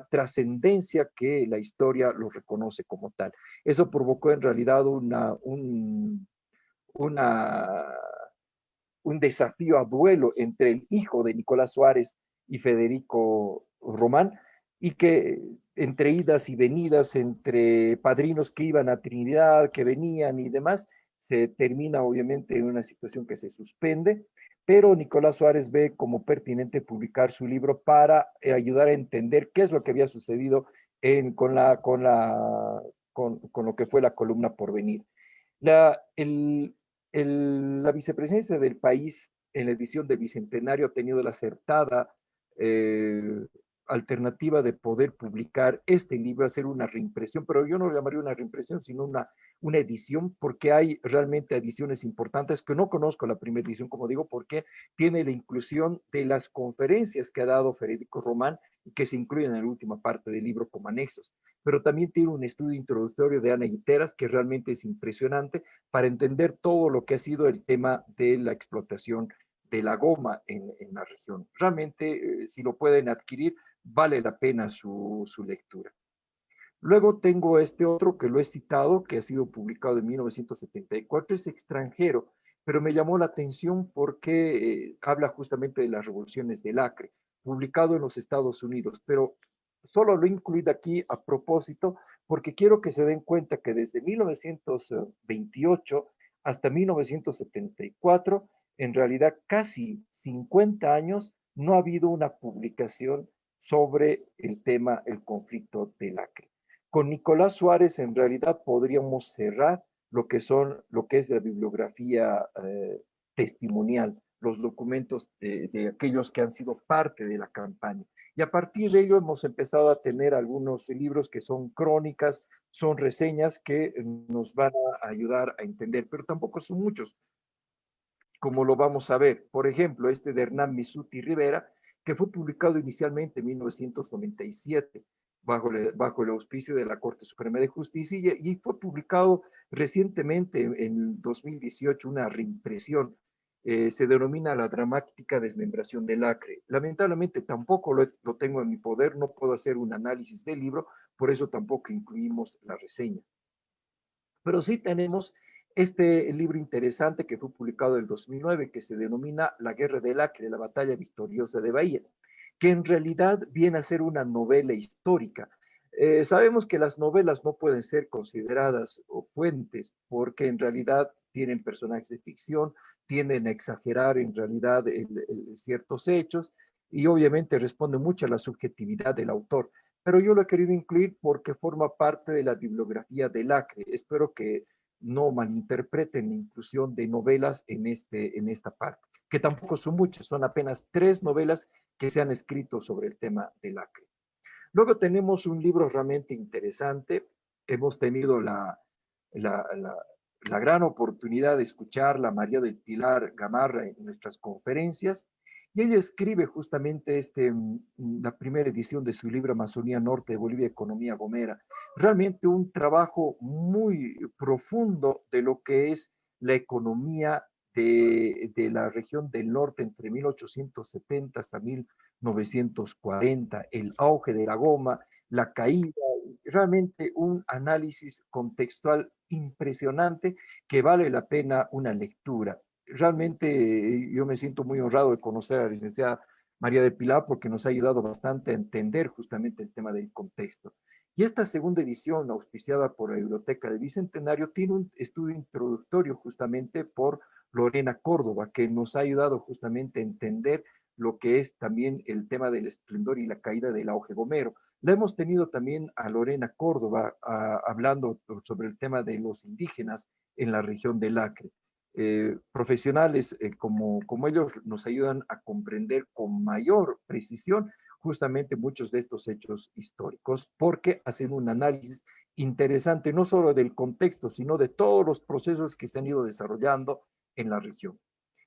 S3: trascendencia que la historia lo reconoce como tal. Eso provocó en realidad una, un desafío a duelo entre el hijo de Nicolás Suárez y Federico Román, y que entre idas y venidas, entre padrinos que iban a Trinidad, que venían y demás, se termina obviamente en una situación que se suspende, pero Nicolás Suárez ve como pertinente publicar su libro para ayudar a entender qué es lo que había sucedido con lo que fue la columna Porvenir. La, el, la vicepresidencia del país en la edición del Bicentenario ha tenido la acertada eh, alternativa de poder publicar este libro, hacer una reimpresión, pero yo no lo llamaría una reimpresión, sino una edición, porque hay realmente ediciones importantes que no conozco la primera edición, como digo, porque tiene la inclusión de las conferencias que ha dado Federico Román y que se incluyen en la última parte del libro como anexos, pero también tiene un estudio introductorio de Ana Guiteras que realmente es impresionante para entender todo lo que ha sido el tema de la explotación de la goma en la región. Realmente, si lo pueden adquirir, vale la pena su lectura. Luego tengo este otro que lo he citado, que ha sido publicado en 1974, es extranjero, pero me llamó la atención porque habla justamente de las revoluciones del Acre, publicado en los Estados Unidos, pero solo lo he incluido aquí a propósito porque quiero que se den cuenta que desde 1928 hasta 1974, en realidad casi 50 años, no ha habido una publicación sobre el tema, el conflicto del Acre. Con Nicolás Suárez, en realidad, podríamos cerrar lo que es la bibliografía testimonial, los documentos de aquellos que han sido parte de la campaña. Y a partir de ello hemos empezado a tener algunos libros que son crónicas, son reseñas que nos van a ayudar a entender, pero tampoco son muchos, como lo vamos a ver. Por ejemplo, este de Hernán Misuti Rivera, que fue publicado inicialmente en 1997 bajo el auspicio de la Corte Suprema de Justicia y fue publicado recientemente en 2018 una reimpresión. Se denomina La dramática desmembración del Acre. Lamentablemente tampoco lo tengo en mi poder, no puedo hacer un análisis del libro, por eso tampoco incluimos la reseña. Pero sí tenemos este libro interesante que fue publicado en el 2009, que se denomina La Guerra del Acre, la batalla victoriosa de Bahía, que en realidad viene a ser una novela histórica. Sabemos que las novelas no pueden ser consideradas o fuentes porque en realidad tienen personajes de ficción, tienden a exagerar en realidad ciertos hechos y obviamente responde mucho a la subjetividad del autor, pero yo lo he querido incluir porque forma parte de la bibliografía del Acre. Espero que no malinterpreten la inclusión de novelas en esta parte, que tampoco son muchas, son apenas 3 novelas que se han escrito sobre el tema del Acre. Luego tenemos un libro realmente interesante. Hemos tenido la, la, la gran oportunidad de escucharla, María del Pilar Gamarra, en nuestras conferencias, y ella escribe justamente la primera edición de su libro Amazonía Norte de Bolivia, Economía Gomera. Realmente un trabajo muy profundo de lo que es la economía de la región del norte entre 1870 hasta 1940, el auge de la goma, la caída, realmente un análisis contextual impresionante que vale la pena una lectura. Realmente yo me siento muy honrado de conocer a la licenciada María de Pilar porque nos ha ayudado bastante a entender justamente el tema del contexto. Y esta segunda edición, auspiciada por la Biblioteca del Bicentenario, tiene un estudio introductorio justamente por Lorena Córdoba, que nos ha ayudado justamente a entender lo que es también el tema del esplendor y la caída del auge gomero. La hemos tenido también a Lorena Córdoba hablando sobre el tema de los indígenas en la región del Acre. Profesionales como ellos nos ayudan a comprender con mayor precisión justamente muchos de estos hechos históricos, porque hacen un análisis interesante no solo del contexto, sino de todos los procesos que se han ido desarrollando en la región.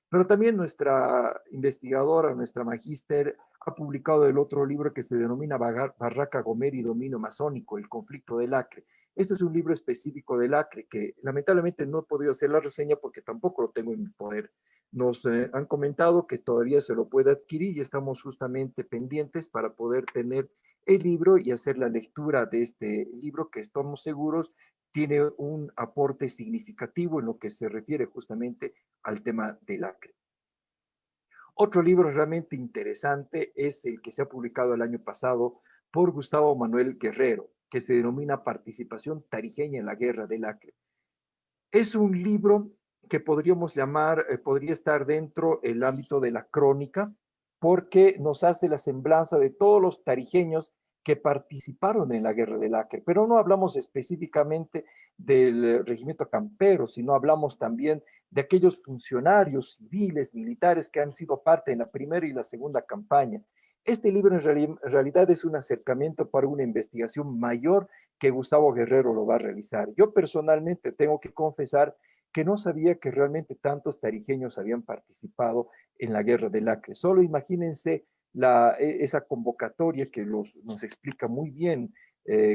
S3: Pero también nuestra investigadora, nuestra magíster, ha publicado el otro libro que se denomina Barraca Gomer y Dominio Masónico, el conflicto del Acre. Este es un libro específico del Acre que lamentablemente no he podido hacer la reseña porque tampoco lo tengo en mi poder. Nos han comentado que todavía se lo puede adquirir y estamos justamente pendientes para poder tener el libro y hacer la lectura de este libro que estamos seguros tiene un aporte significativo en lo que se refiere justamente al tema del Acre. Otro libro realmente interesante es el que se ha publicado el año pasado por Gustavo Manuel Guerrero, que se denomina Participación Tarijeña en la Guerra del Acre. Es un libro que podríamos llamar, podría estar dentro del ámbito de la crónica, porque nos hace la semblanza de todos los tarijeños que participaron en la Guerra del Acre. Pero no hablamos específicamente del regimiento campero, sino hablamos también de aquellos funcionarios civiles, militares que han sido parte en la primera y la segunda campaña. Este libro en realidad es un acercamiento para una investigación mayor que Gustavo Guerrero lo va a realizar. Yo personalmente tengo que confesar que no sabía que realmente tantos tarijeños habían participado en la Guerra del Acre. Solo imagínense esa convocatoria que nos explica muy bien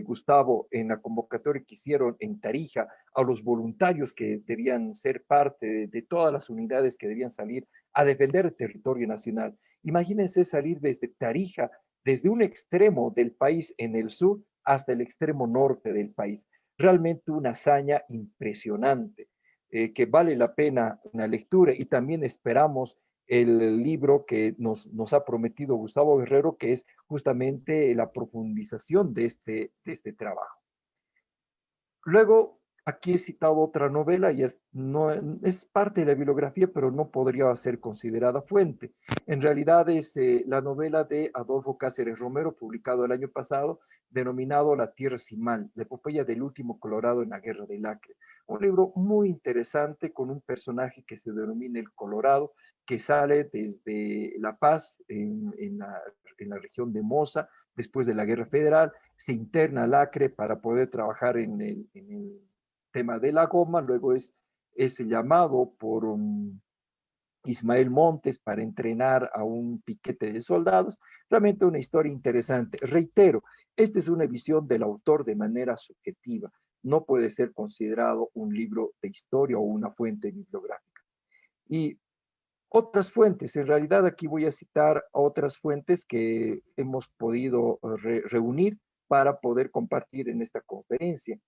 S3: Gustavo en la convocatoria que hicieron en Tarija a los voluntarios que debían ser parte de todas las unidades que debían salir a defender el territorio nacional. Imagínense salir desde Tarija, desde un extremo del país en el sur hasta el extremo norte del país. Realmente una hazaña impresionante que vale la pena una lectura y también esperamos el libro que nos ha prometido Gustavo Guerrero, que es justamente la profundización de este trabajo. Luego, aquí he citado otra novela y no, es parte de la bibliografía, pero no podría ser considerada fuente. En realidad es la novela de Adolfo Cáceres Romero, publicado el año pasado, denominado La Tierra Sin Mal, la epopeya del último Colorado en la Guerra del Acre. Un libro muy interesante con un personaje que se denomina el Colorado, que sale desde La Paz, en la región de Moza, después de la Guerra Federal, se interna al Acre para poder trabajar en el tema de la goma, luego es llamado por Ismael Montes para entrenar a un piquete de soldados. Realmente una historia interesante. Reitero, esta es una visión del autor de manera subjetiva. No puede ser considerado un libro de historia o una fuente bibliográfica. Y otras fuentes, en realidad aquí voy a citar otras fuentes que hemos podido reunir para poder compartir en esta conferencia.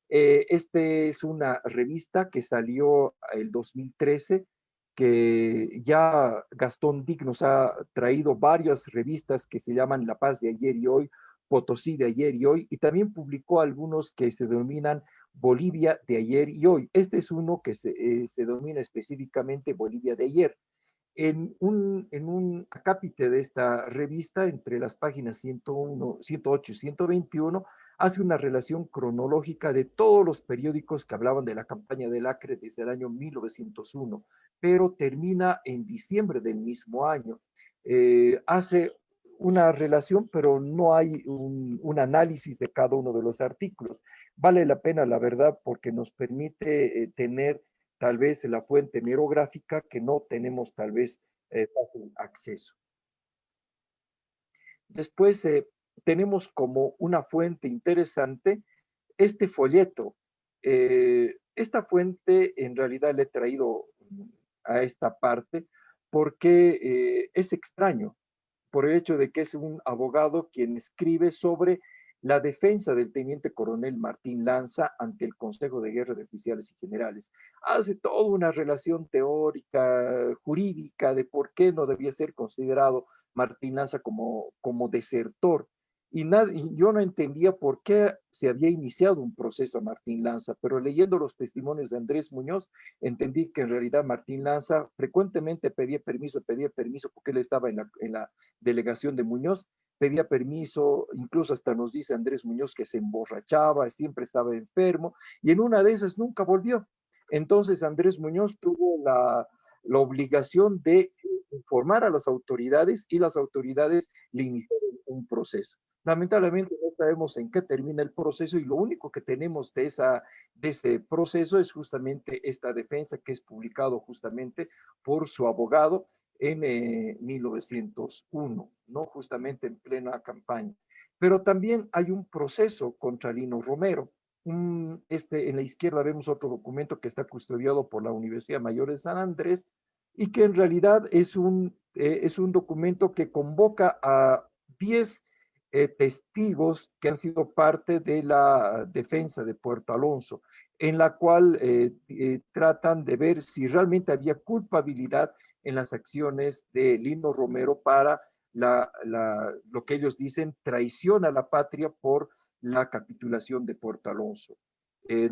S3: Este es una revista que salió el 2013, que ya Gastón Dick nos ha traído varias revistas que se llaman La Paz de ayer y hoy, Potosí de ayer y hoy, y también publicó algunos que se denominan Bolivia de ayer y hoy. Este es uno que se denomina específicamente Bolivia de ayer. En un acápite de esta revista, entre las páginas 101, 108 y 121, hace una relación cronológica de todos los periódicos que hablaban de la campaña del Acre desde el año 1901, pero termina en diciembre del mismo año. Hace una relación, pero no hay un análisis de cada uno de los artículos. Vale la pena, la verdad, porque nos permite tener tal vez la fuente neurográfica que no tenemos tal vez fácil acceso. Después tenemos como una fuente interesante este folleto. Esta fuente en realidad le he traído a esta parte porque es extraño por el hecho de que es un abogado quien escribe sobre la defensa del teniente coronel Martín Lanza ante el Consejo de Guerra de Oficiales y Generales. Hace toda una relación teórica, jurídica, de por qué no debía ser considerado Martín Lanza como desertor. Y yo no entendía por qué se había iniciado un proceso a Martín Lanza, pero leyendo los testimonios de Andrés Muñoz, entendí que en realidad Martín Lanza frecuentemente pedía permiso, porque él estaba en la delegación de Muñoz, pedía permiso, incluso hasta nos dice Andrés Muñoz que se emborrachaba, siempre estaba enfermo, y en una de esas nunca volvió. Entonces Andrés Muñoz tuvo la obligación de informar a las autoridades y las autoridades le iniciaron un proceso. Lamentablemente no sabemos en qué termina el proceso y lo único que tenemos de ese proceso es justamente esta defensa que es publicado justamente por su abogado en 1901, ¿no? Justamente en plena campaña. Pero también hay un proceso contra Lino Romero. En la izquierda vemos otro documento que está custodiado por la Universidad Mayor de San Andrés y que en realidad es un documento que convoca a 10 testigos que han sido parte de la defensa de Puerto Alonso, en la cual tratan de ver si realmente había culpabilidad en las acciones de Lino Romero para lo que ellos dicen traición a la patria por la capitulación de Puerto Alonso.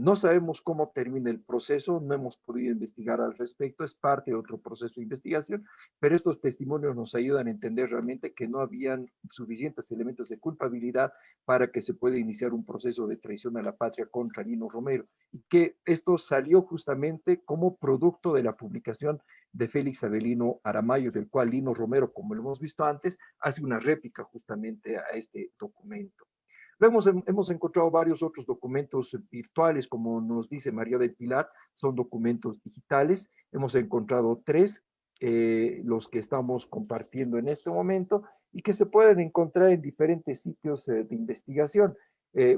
S3: No sabemos cómo termina el proceso, no hemos podido investigar al respecto, es parte de otro proceso de investigación, pero estos testimonios nos ayudan a entender realmente que no habían suficientes elementos de culpabilidad para que se pueda iniciar un proceso de traición a la patria contra Lino Romero, y que esto salió justamente como producto de la publicación de Félix Avelino Aramayo, del cual Lino Romero, como lo hemos visto antes, hace una réplica justamente a este documento. Hemos encontrado varios otros documentos virtuales, como nos dice María del Pilar, son documentos digitales. Hemos encontrado tres, los que estamos compartiendo en este momento y que se pueden encontrar en diferentes sitios de investigación.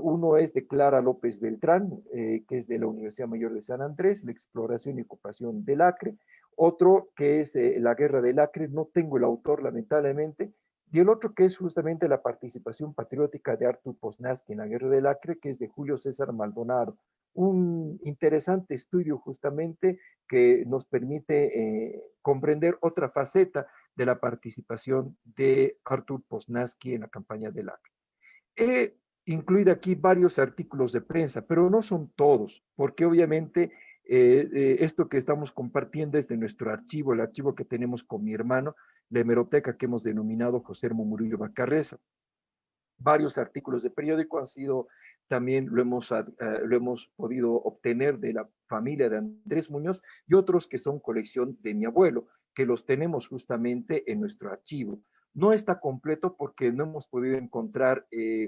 S3: Uno es de Clara López Beltrán, que es de la Universidad Mayor de San Andrés, la exploración y ocupación del Acre. Otro que es la guerra del Acre, no tengo el autor lamentablemente, y el otro que es justamente la participación patriótica de Artur Poznański en la Guerra del Acre, que es de Julio César Maldonado. Un interesante estudio justamente que nos permite comprender otra faceta de la participación de Artur Poznański en la campaña del Acre. He incluido aquí varios artículos de prensa, pero no son todos, porque obviamente esto que estamos compartiendo es de nuestro archivo, el archivo que tenemos con mi hermano, la hemeroteca que hemos denominado José Hermo Murillo Bacarreza. Varios artículos de periódico han sido, también lo hemos podido obtener de la familia de Andrés Muñoz y otros que son colección de mi abuelo, que los tenemos justamente en nuestro archivo. No está completo porque no hemos podido encontrar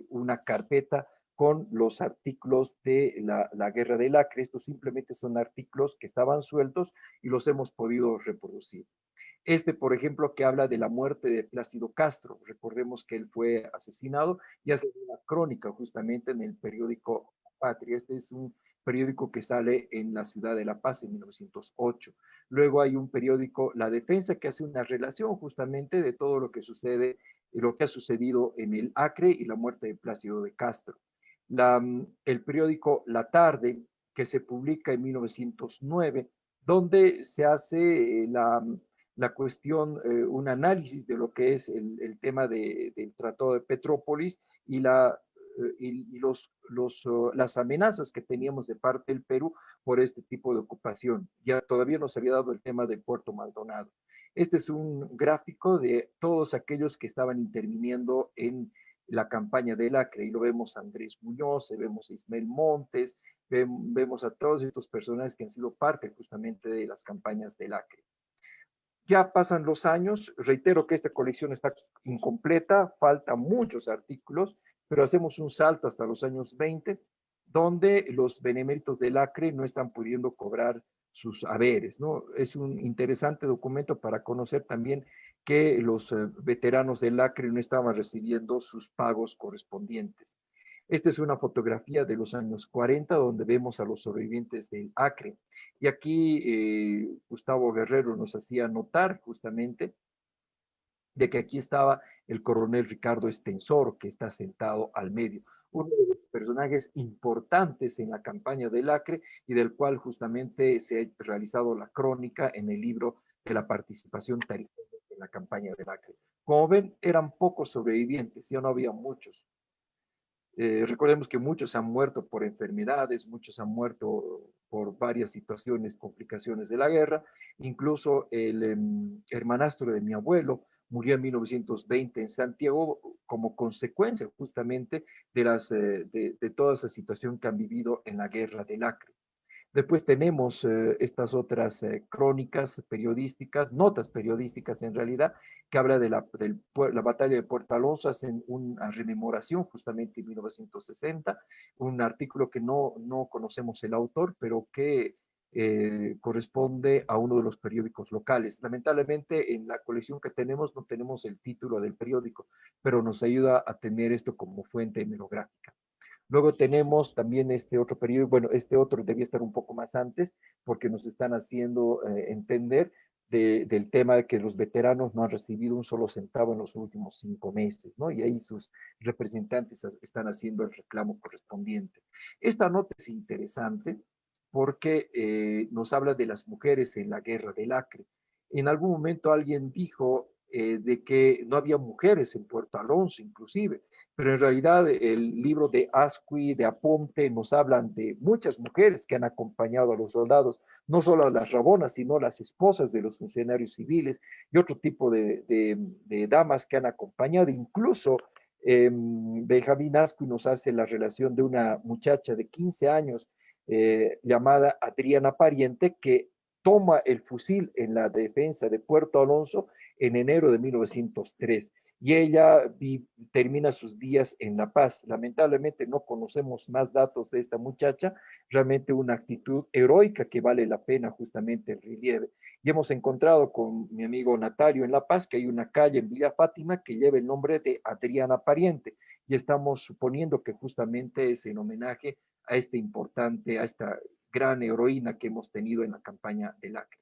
S3: una carpeta con los artículos de la Guerra del Acre. Estos simplemente son artículos que estaban sueltos y los hemos podido reproducir. Por ejemplo, que habla de la muerte de Plácido Castro. Recordemos que él fue asesinado y hace una crónica justamente en el periódico Patria. Este es un periódico que sale en la ciudad de La Paz en 1908. Luego hay un periódico, La Defensa, que hace una relación justamente de todo lo que sucede, lo que ha sucedido en el Acre y la muerte de Plácido de Castro. El periódico La Tarde, que se publica en 1909, donde se hace la cuestión, un análisis de lo que es el tema del Tratado de Petrópolis y, las amenazas que teníamos de parte del Perú por este tipo de ocupación. Ya todavía no se había dado el tema del Puerto Maldonado. Este es un gráfico de todos aquellos que estaban interviniendo en la campaña del Acre, y lo vemos a Andrés Muñoz, vemos a Ismael Montes, vemos a todos estos personajes que han sido parte justamente de las campañas del Acre. Ya pasan los años, reitero que esta colección está incompleta, faltan muchos artículos, pero hacemos un salto hasta los años 20, donde los beneméritos del Acre no están pudiendo cobrar sus haberes, ¿no? Es un interesante documento para conocer también que los veteranos del Acre no estaban recibiendo sus pagos correspondientes. Esta es una fotografía de los años 40 donde vemos a los sobrevivientes del Acre. Y aquí Gustavo Guerrero nos hacía notar justamente de que aquí estaba el coronel Ricardo Estensoro, que está sentado al medio, uno de los personajes importantes en la campaña del Acre y del cual justamente se ha realizado la crónica en el libro de la participación tarifaria en la campaña del Acre. Como ven, eran pocos sobrevivientes, ya no había muchos. Recordemos que muchos han muerto por enfermedades, muchos han muerto por varias situaciones, complicaciones de la guerra. Incluso el hermanastro de mi abuelo murió en 1920 en Santiago como consecuencia justamente de toda esa situación que han vivido en la guerra del Acre. Después tenemos estas otras crónicas periodísticas, notas periodísticas en realidad, que habla de la batalla de Puerto Alonso, hacen una rememoración justamente en 1960, un artículo que no conocemos el autor, pero que corresponde a uno de los periódicos locales. Lamentablemente en la colección que tenemos no tenemos el título del periódico, pero nos ayuda a tener esto como fuente hemerográfica. Luego tenemos también este otro periodo, bueno, este otro debía estar un poco más antes, porque nos están haciendo entender del tema de que los veteranos no han recibido un solo centavo en los últimos 5 meses, ¿no? Y ahí sus representantes están haciendo el reclamo correspondiente. Esta nota es interesante porque nos habla de las mujeres en la guerra del Acre. En algún momento alguien dijo de que no había mujeres en Puerto Alonso, inclusive, pero en realidad el libro de Asqui, de Aponte, nos hablan de muchas mujeres que han acompañado a los soldados, no solo a las rabonas, sino a las esposas de los funcionarios civiles y otro tipo de damas que han acompañado. Incluso Benjamín Asqui nos hace la relación de una muchacha de 15 años llamada Adriana Pariente, que toma el fusil en la defensa de Puerto Alonso en enero de 1903 y ella termina sus días en La Paz. Lamentablemente no conocemos más datos de esta muchacha, realmente una actitud heroica que vale la pena justamente el relieve. Y hemos encontrado con mi amigo Natario en La Paz que hay una calle en Villa Fátima que lleva el nombre de Adriana Pariente y estamos suponiendo que justamente es en homenaje a esta importante, a esta gran heroína que hemos tenido en la campaña del Acre.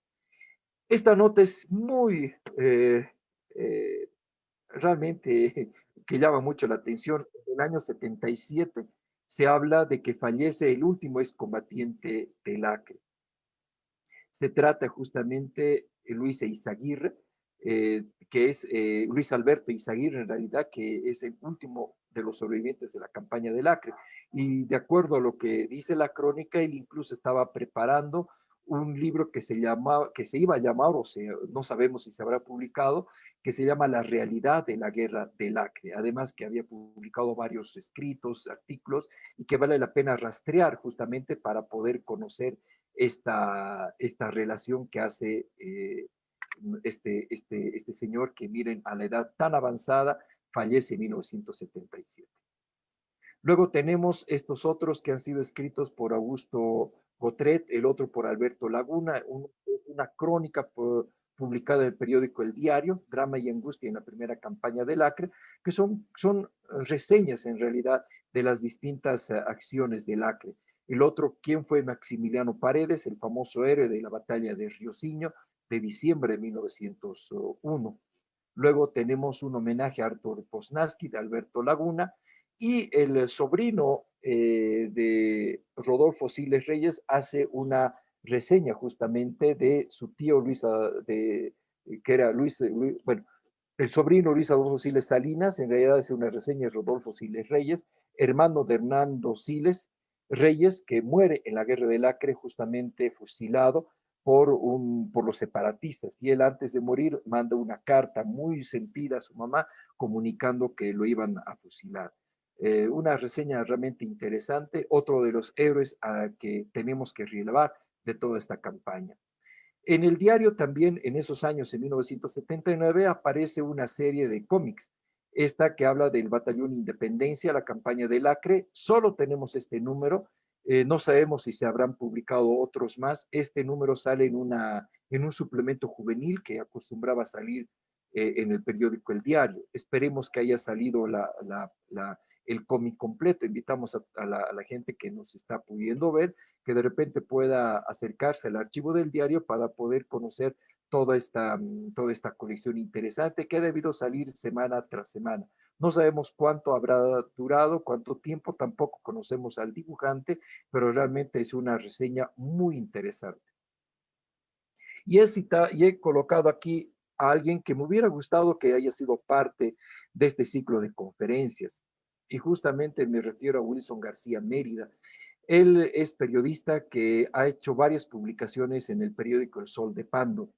S3: Esta nota es muy eh, realmente que llama mucho la atención. En el año 77 se habla de que fallece el último excombatiente del Acre. Se trata justamente de Luis Eizaguirre, que es Luis Alberto Eizaguirre en realidad, que es el último de los sobrevivientes de la campaña del Acre. Y de acuerdo a lo que dice la crónica, él incluso estaba preparando un libro que se iba a llamar, o sea, no sabemos si se habrá publicado, que se llama La realidad de la guerra del Acre. Además que había publicado varios escritos, artículos, y que vale la pena rastrear justamente para poder conocer esta relación que hace este señor que miren a la edad tan avanzada, fallece en 1977. Luego tenemos estos otros que han sido escritos por Augusto Gotret, el otro por Alberto Laguna, una crónica publicada en el periódico El Diario, Drama y Angustia en la primera campaña del Acre, que son reseñas en realidad de las distintas acciones del Acre. El otro, ¿quién fue Maximiliano Paredes, el famoso héroe de la batalla de Riosinho de diciembre de 1901? Luego tenemos un homenaje a Artur Poznański de Alberto Laguna, y el sobrino de Rodolfo Siles Reyes hace una reseña justamente de su tío Luis, que era bueno, el sobrino Luis Adolfo Siles Salinas, en realidad hace una reseña de Rodolfo Siles Reyes, hermano de Hernando Siles Reyes, que muere en la guerra del Acre, justamente fusilado por los separatistas. Y él antes de morir manda una carta muy sentida a su mamá comunicando que lo iban a fusilar. Una reseña realmente interesante, otro de los héroes que tenemos que relevar de toda esta campaña. En el diario también, en esos años, en 1979, aparece una serie de cómics, esta que habla del Batallón Independencia, la campaña del Acre. Solo tenemos este número, no sabemos si se habrán publicado otros más. Este número sale en un suplemento juvenil que acostumbraba a salir en el periódico El Diario. Esperemos que haya salido el cómic completo. Invitamos a la gente que nos está pudiendo ver que de repente pueda acercarse al archivo del diario para poder conocer toda esta colección interesante que ha debido salir semana tras semana. No sabemos cuánto habrá durado, cuánto tiempo, tampoco conocemos al dibujante, pero realmente es una reseña muy interesante. Y he colocado aquí a alguien que me hubiera gustado que haya sido parte de este ciclo de conferencias. Y justamente me refiero a Wilson García Mérida. Él es periodista que ha hecho varias publicaciones en el periódico El Sol de Pando.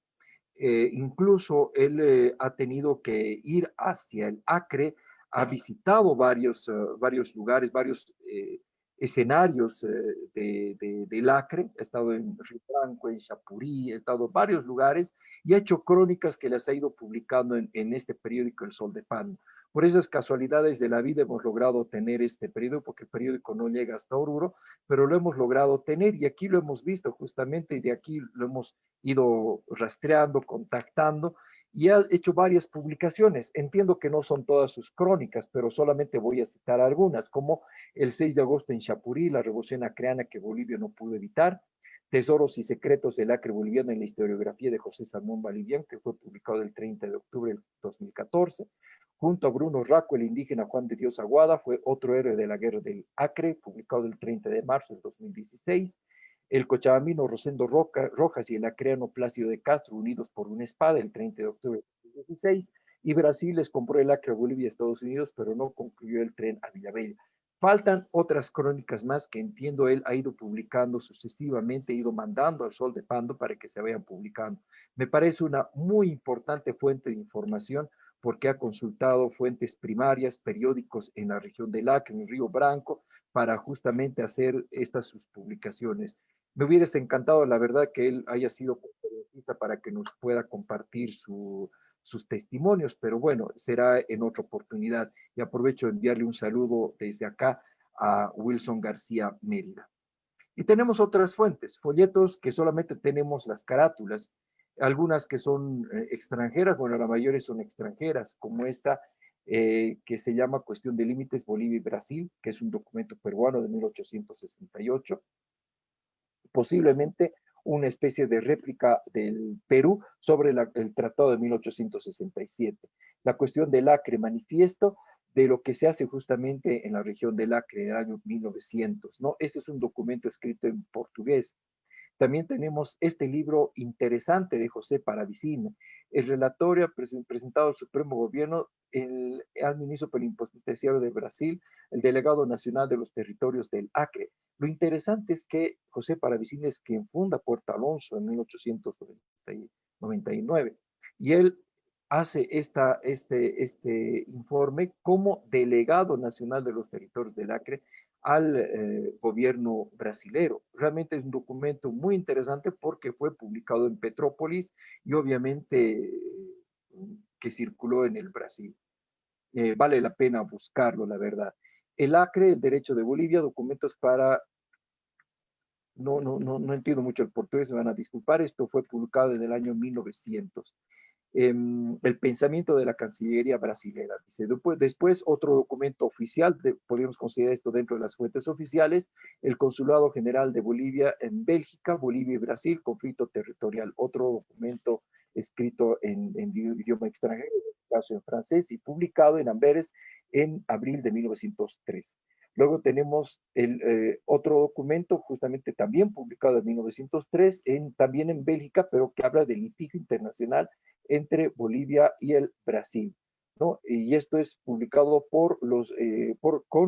S3: Incluso él ha tenido que ir hacia el Acre, ha visitado varios lugares, varios escenarios del Acre, ha estado en Río Branco, en Chapurí, ha estado en varios lugares y ha hecho crónicas que las ha ido publicando en este periódico El Sol de Pan. Por esas casualidades de la vida hemos logrado tener este periódico, porque el periódico no llega hasta Oruro, pero lo hemos logrado tener y aquí lo hemos visto justamente y de aquí lo hemos ido rastreando, contactando y ha hecho varias publicaciones. Entiendo que no son todas sus crónicas, pero solamente voy a citar algunas, como el 6 de agosto en Chapurí, la revolución acreana que Bolivia no pudo evitar, Tesoros y secretos del Acre boliviano en la historiografía de José Salmón Balivián, que fue publicado el 30 de octubre del 2014. Junto a Bruno Raco, el indígena Juan de Dios Aguada, fue otro héroe de la guerra del Acre, publicado el 30 de marzo del 2016. El cochabamino Rosendo Rojas y el acreano Plácido de Castro, unidos por una espada, el 30 de octubre de 2016. Y Brasil les compró el Acre a Bolivia y Estados Unidos, pero no concluyó el tren a Villavella. Faltan otras crónicas más que entiendo él ha ido publicando sucesivamente, ha ido mandando al Sol de Pando para que se vayan publicando. Me parece una muy importante fuente de información porque ha consultado fuentes primarias, periódicos en la región del Acre, en el Río Branco, para justamente hacer estas sus publicaciones. Me hubiese encantado, la verdad, que él haya sido conferencista para que nos pueda compartir sus testimonios, pero bueno, será en otra oportunidad. Y aprovecho de enviarle un saludo desde acá a Wilson García Mérida. Y tenemos otras fuentes, folletos que solamente tenemos las carátulas, algunas que son extranjeras, bueno, la mayoría son extranjeras, como esta que se llama Cuestión de Límites Bolivia y Brasil, que es un documento peruano de 1868, posiblemente una especie de réplica del Perú sobre el Tratado de 1867. La cuestión del Acre, manifiesto de lo que se hace justamente en la región del Acre del año 1900, ¿no? Este es un documento escrito en portugués. También tenemos este libro interesante de José Paravicini, el relatorio presentado al Supremo Gobierno, al ministro plenipotenciario de Brasil, el delegado nacional de los territorios del Acre. Lo interesante es que José Paravicini es quien funda Puerto Alonso en 1899 y él hace este informe como delegado nacional de los territorios del Acre al gobierno brasilero. Realmente es un documento muy interesante porque fue publicado en Petrópolis y obviamente que circuló en el Brasil. Vale la pena buscarlo, la verdad. El Acre, el derecho de Bolivia, documentos para... No entiendo mucho el portugués, me van a disculpar. Esto fue publicado en el año 1900. El pensamiento de la Cancillería brasilera. Dice, después otro documento oficial, podríamos considerar esto dentro de las fuentes oficiales, el Consulado General de Bolivia en Bélgica, Bolivia y Brasil, conflicto territorial. Otro documento escrito en idioma extranjero, en este caso en francés, y publicado en Amberes en abril de 1903. Luego tenemos otro documento, justamente también publicado en 1903, también en Bélgica, pero que habla del litigio internacional entre Bolivia y el Brasil, ¿no? Y esto es publicado con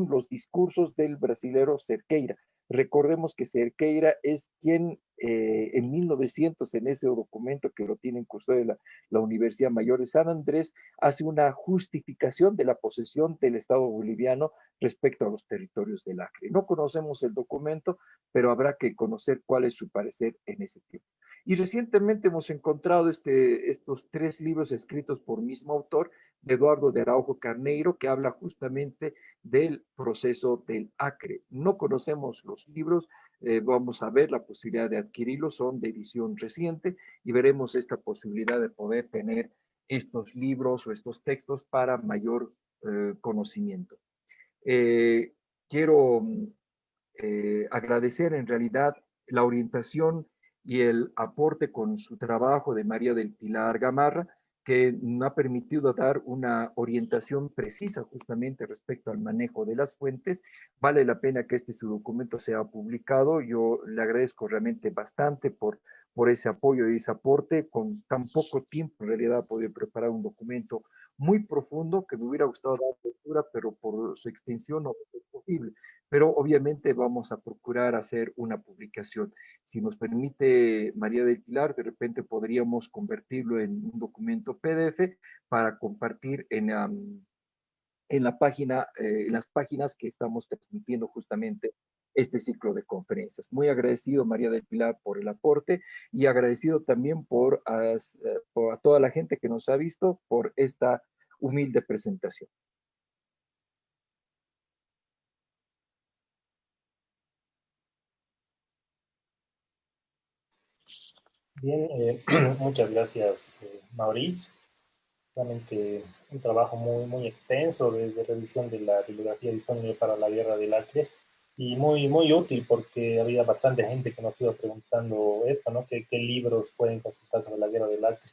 S3: los discursos del brasilero Cerqueira. Recordemos que Cerqueira es quien en 1900, en ese documento que lo tiene en custodia la Universidad Mayor de San Andrés, hace una justificación de la posesión del Estado boliviano respecto a los territorios del Acre. No conocemos el documento, pero habrá que conocer cuál es su parecer en ese tiempo. Y recientemente hemos encontrado estos 3 libros escritos por mismo autor, de Eduardo de Araujo Carneiro, que habla justamente del proceso del Acre. No conocemos los libros, vamos a ver la posibilidad de adquirirlos, son de edición reciente y veremos esta posibilidad de poder tener estos libros o estos textos para mayor conocimiento. Quiero agradecer en realidad la orientación y el aporte con su trabajo de María del Pilar Gamarra, que nos ha permitido dar una orientación precisa justamente respecto al manejo de las fuentes. Vale la pena que su documento sea publicado. Yo le agradezco realmente bastante por ese apoyo y ese aporte. Con tan poco tiempo, en realidad, he podido preparar un documento muy profundo que me hubiera gustado dar lectura, pero por su extensión no es posible. Pero obviamente vamos a procurar hacer una publicación. Si nos permite María del Pilar, de repente podríamos convertirlo en un documento PDF para compartir en la página, en las páginas que estamos transmitiendo justamente este ciclo de conferencias. Muy agradecido, María del Pilar, por el aporte y agradecido también por a toda la gente que nos ha visto por esta humilde presentación.
S2: Bien, muchas gracias, Maurice. Realmente un trabajo muy extenso de revisión de la bibliografía disponible para la Guerra del Acre y muy útil porque había bastante gente que nos iba preguntando esto, ¿no? ¿Qué libros pueden consultar sobre la Guerra del Acre?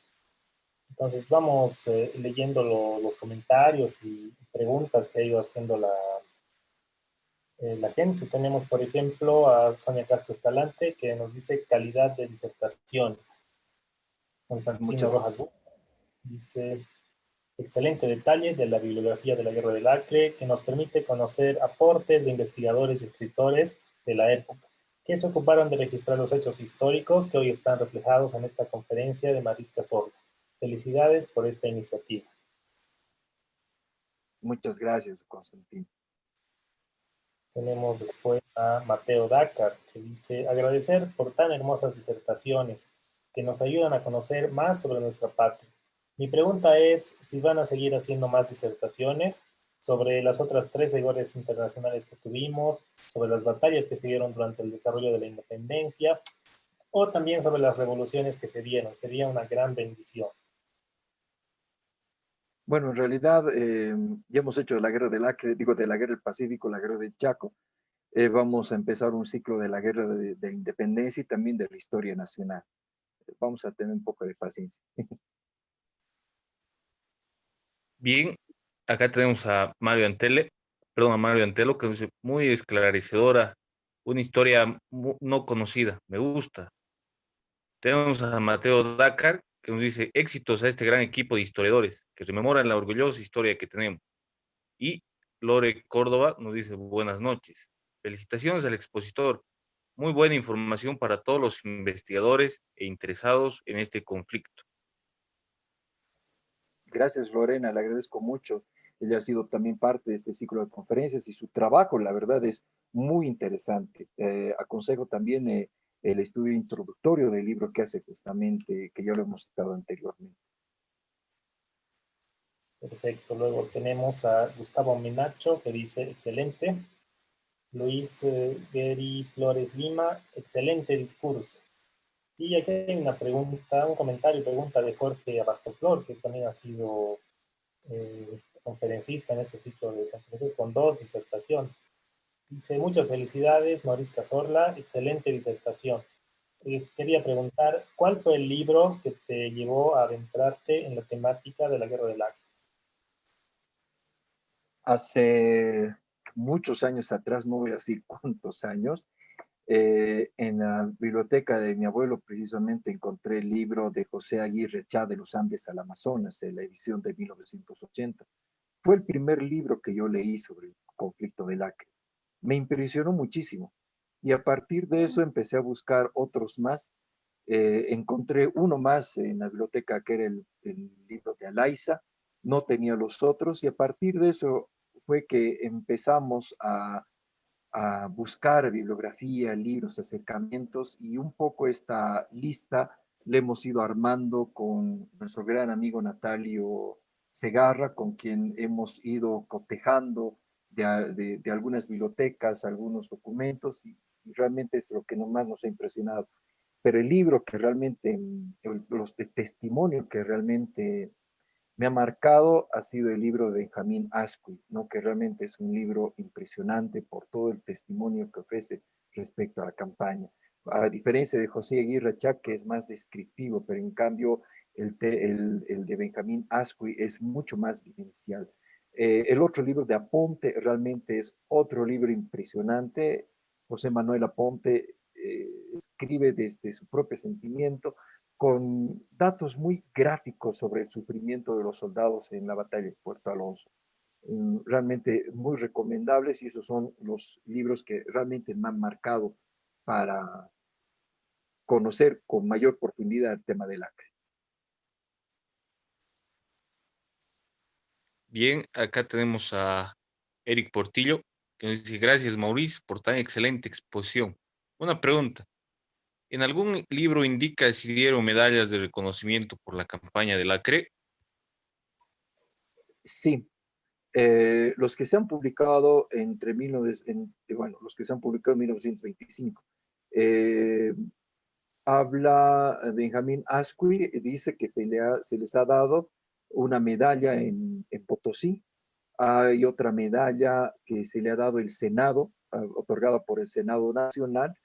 S2: Entonces vamos leyendo los comentarios y preguntas que ha ido haciendo la gente. Tenemos, por ejemplo, a Sonia Castro Escalante que nos dice calidad de disertaciones. Constantino
S3: Muchas
S2: Rojas dice excelente detalle de la bibliografía de la Guerra del Acre que nos permite conocer aportes de investigadores y escritores de la época que se ocuparon de registrar los hechos históricos que hoy están reflejados en esta conferencia de Mariscal Sordo. Felicidades por esta iniciativa.
S3: muchas gracias, Constantino.
S2: Tenemos después a Mateo Dakar, que dice, agradecer por tan hermosas disertaciones que nos ayudan a conocer más sobre nuestra patria. Mi pregunta es si van a seguir haciendo más disertaciones sobre las otras 13 guerras internacionales que tuvimos, sobre las batallas que se dieron durante el desarrollo de la independencia, o también sobre las revoluciones que se dieron. Sería una gran bendición.
S3: Bueno, en realidad ya hemos hecho de la guerra del Acre, digo, de la guerra del Pacífico, la guerra del Chaco. Vamos a empezar un ciclo de la guerra de la independencia y también de la historia nacional. Vamos a tener un poco de paciencia.
S1: Bien, acá tenemos a Mario Antele, perdón, a Mario Antelo, que nos dice muy esclarecedora, una historia no conocida, me gusta. Tenemos a Mateo Dakar, que nos dice éxitos a este gran equipo de historiadores, que rememoran la orgullosa historia que tenemos. Y Lore Córdoba nos dice buenas noches. Felicitaciones al expositor. Muy buena información para todos los investigadores e interesados en este conflicto.
S3: Gracias, Lorena, le agradezco mucho. Ella ha sido también parte de este ciclo de conferencias y su trabajo, la verdad, es muy interesante. Aconsejo también el estudio introductorio del libro que hace justamente, que ya lo hemos citado anteriormente.
S2: Perfecto. Luego tenemos a Gustavo Menacho, que dice excelente. Luis Gary Flores Lima, excelente discurso. Y aquí hay una pregunta, un comentario y pregunta de Jorge Abastoflor, que también ha sido conferencista en este ciclo de conferencias con 2 disertaciones. Dice, muchas felicidades, Maurice Cazorla, excelente disertación. Quería preguntar, ¿cuál fue el libro que te llevó a adentrarte en la temática de la Guerra del Acre?
S3: Hace muchos años atrás, no voy a decir cuántos años, en la biblioteca de mi abuelo precisamente encontré el libro de José Aguirre Chá de los Andes al Amazonas, en la edición de 1980. Fue el primer libro que yo leí sobre el conflicto del Acre. Me impresionó muchísimo y a partir de eso empecé a buscar otros más. Encontré uno más en la biblioteca que era el libro de Alaiza, no tenía los otros y a partir de eso fue que empezamos a buscar bibliografía, libros, acercamientos y un poco esta lista le hemos ido armando con nuestro gran amigo Natalio Segarra, con quien hemos ido cotejando de algunas bibliotecas, algunos documentos y realmente es lo que más nos ha impresionado. Pero el libro que realmente, los de testimonio que realmente me ha marcado ha sido el libro de Benjamín Asquith, ¿no? Que realmente es un libro impresionante por todo el testimonio que ofrece respecto a la campaña. A diferencia de José Aguirre Chá, que es más descriptivo, pero en cambio el de Benjamín Asquith es mucho más vivencial. El otro libro de Aponte realmente es otro libro impresionante. José Manuel Aponte escribe desde su propio sentimiento, con datos muy gráficos sobre el sufrimiento de los soldados en la batalla de Puerto Alonso. Realmente muy recomendables y esos son los libros que realmente me han marcado para conocer con mayor profundidad el tema del Acre.
S1: Bien, acá tenemos a Eric Portillo, que nos dice, gracias Maurice por tan excelente exposición. Una pregunta, ¿en algún libro indica si dieron medallas de reconocimiento por la campaña del Acre?
S3: Sí, los que se han publicado entre 1900, bueno, los que se han publicado en 1925, eh, habla Benjamín Asqui, dice que se les ha dado una medalla en Potosí. Hay otra medalla que se le ha dado el Senado, otorgada por el Senado Nacional,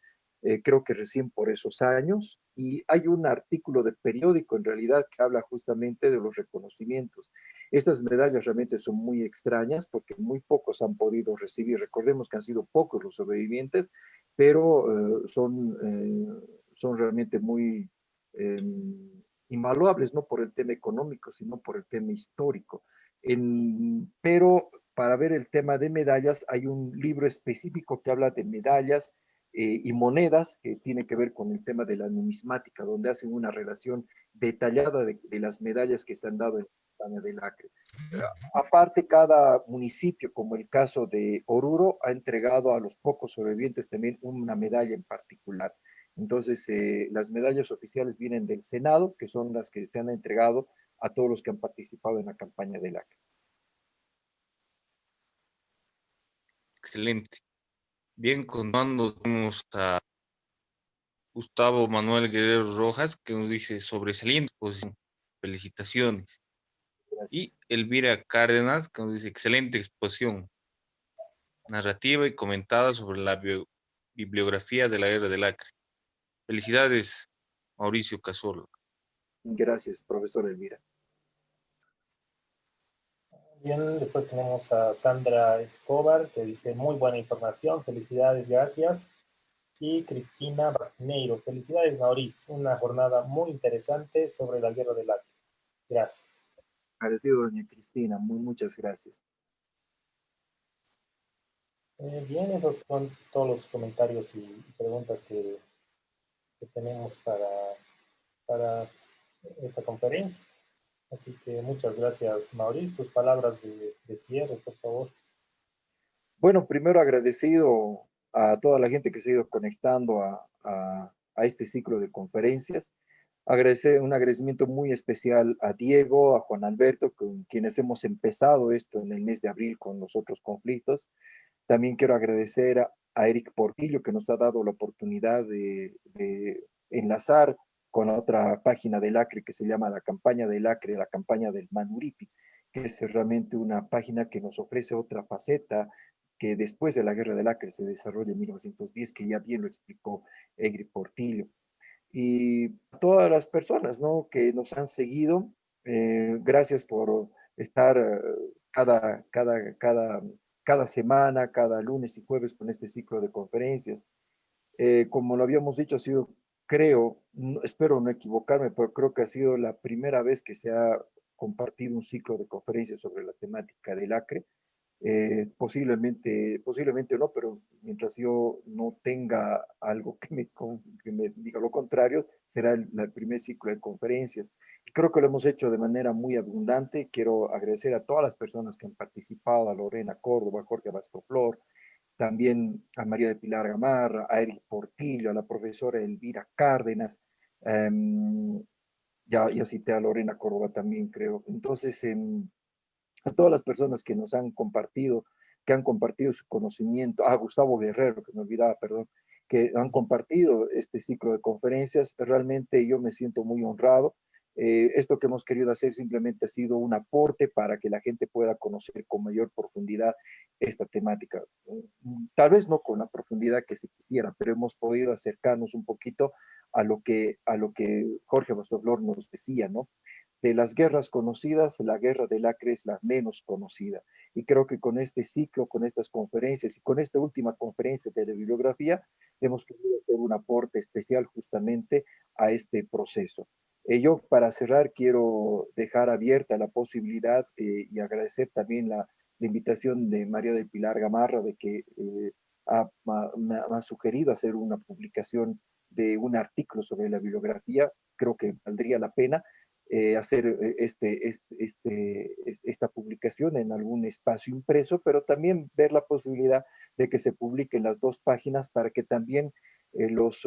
S3: creo que recién por esos años, y hay un artículo de periódico en realidad que habla justamente de los reconocimientos. Estas medallas realmente son muy extrañas porque muy pocos han podido recibir. Recordemos que han sido pocos los sobrevivientes, pero son realmente muy eh, invaluables, no por el tema económico, sino por el tema histórico. Pero para ver el tema de medallas, hay un libro específico que habla de medallas y monedas, que tiene que ver con el tema de la numismática, donde hacen una relación detallada de las medallas que se han dado en la campaña del Acre. Aparte, cada municipio, como el caso de Oruro, ha entregado a los pocos sobrevivientes también una medalla en particular. Entonces, las medallas oficiales vienen del Senado, que son las que se han entregado a todos los que han participado en la campaña del Acre.
S1: Excelente. Bien, continuando, tenemos a Gustavo Manuel Guerrero Rojas, que nos dice sobresaliente exposición. Felicitaciones. Y
S3: Gracias.
S1: Elvira Cárdenas, que nos dice excelente exposición, narrativa y comentada sobre la bibliografía de la guerra del Acre. Felicidades, Mauricio Cazorla.
S3: Gracias, profesor Elvira.
S2: Bien, después tenemos a Sandra Escobar, que dice muy buena información, felicidades, gracias. Y Cristina Barneiro, felicidades, Maurice, una jornada muy interesante sobre la guerra del Acre. Gracias.
S3: Agradecido, doña Cristina. Muchas gracias.
S2: Bien, esos son todos los comentarios y preguntas que tenemos para esta conferencia. Así que muchas gracias, Maurice. Tus palabras de cierre, por favor.
S3: Bueno, primero agradecido a toda la gente que se ha ido conectando a este ciclo de conferencias. Un agradecimiento muy especial a Diego, a Juan Alberto, con quienes hemos empezado esto en el mes de abril con los otros conflictos. También quiero agradecer a Eric Portillo, que nos ha dado la oportunidad de enlazar con otra página del Acre que se llama la campaña del Acre, la campaña del Manuripi, que es realmente una página que nos ofrece otra faceta que después de la Guerra del Acre se desarrolla en 1910, que ya bien lo explicó Eric Portillo. Y a todas las personas, ¿no?, que nos han seguido, gracias por estar cada semana, cada lunes y jueves con este ciclo de conferencias. Como lo habíamos dicho, ha sido, creo, espero no equivocarme, pero creo que ha sido la primera vez que se ha compartido un ciclo de conferencias sobre la temática del Acre. Posiblemente no, pero mientras yo no tenga algo que me diga lo contrario, será el primer ciclo de conferencias. Creo que lo hemos hecho de manera muy abundante. Quiero agradecer a todas las personas que han participado, a Lorena Córdoba, Jorge Bastoflor, también a María de Pilar Gamarra, a Eric Portillo, a la profesora Elvira Cárdenas, ya cité a Lorena Córdoba también, creo. Entonces, a todas las personas que nos han compartido, que han compartido su conocimiento, a Gustavo Guerrero, que me olvidaba, perdón, que han compartido este ciclo de conferencias, realmente yo me siento muy honrado. Esto que hemos querido hacer simplemente ha sido un aporte para que la gente pueda conocer con mayor profundidad esta temática. Tal vez no con la profundidad que se quisiera, pero hemos podido acercarnos un poquito a lo que Jorge Bastoflor nos decía, ¿no? De las guerras conocidas, la guerra del Acre es la menos conocida. Y creo que con este ciclo, con estas conferencias y con esta última conferencia de la bibliografía, hemos querido hacer un aporte especial justamente a este proceso. Yo, para cerrar, quiero dejar abierta la posibilidad y agradecer también la invitación de María del Pilar Gamarra, de que me ha sugerido hacer una publicación de un artículo sobre la bibliografía. Creo que valdría la pena. hacer esta publicación en algún espacio impreso, pero también ver la posibilidad de que se publiquen las dos páginas para que también los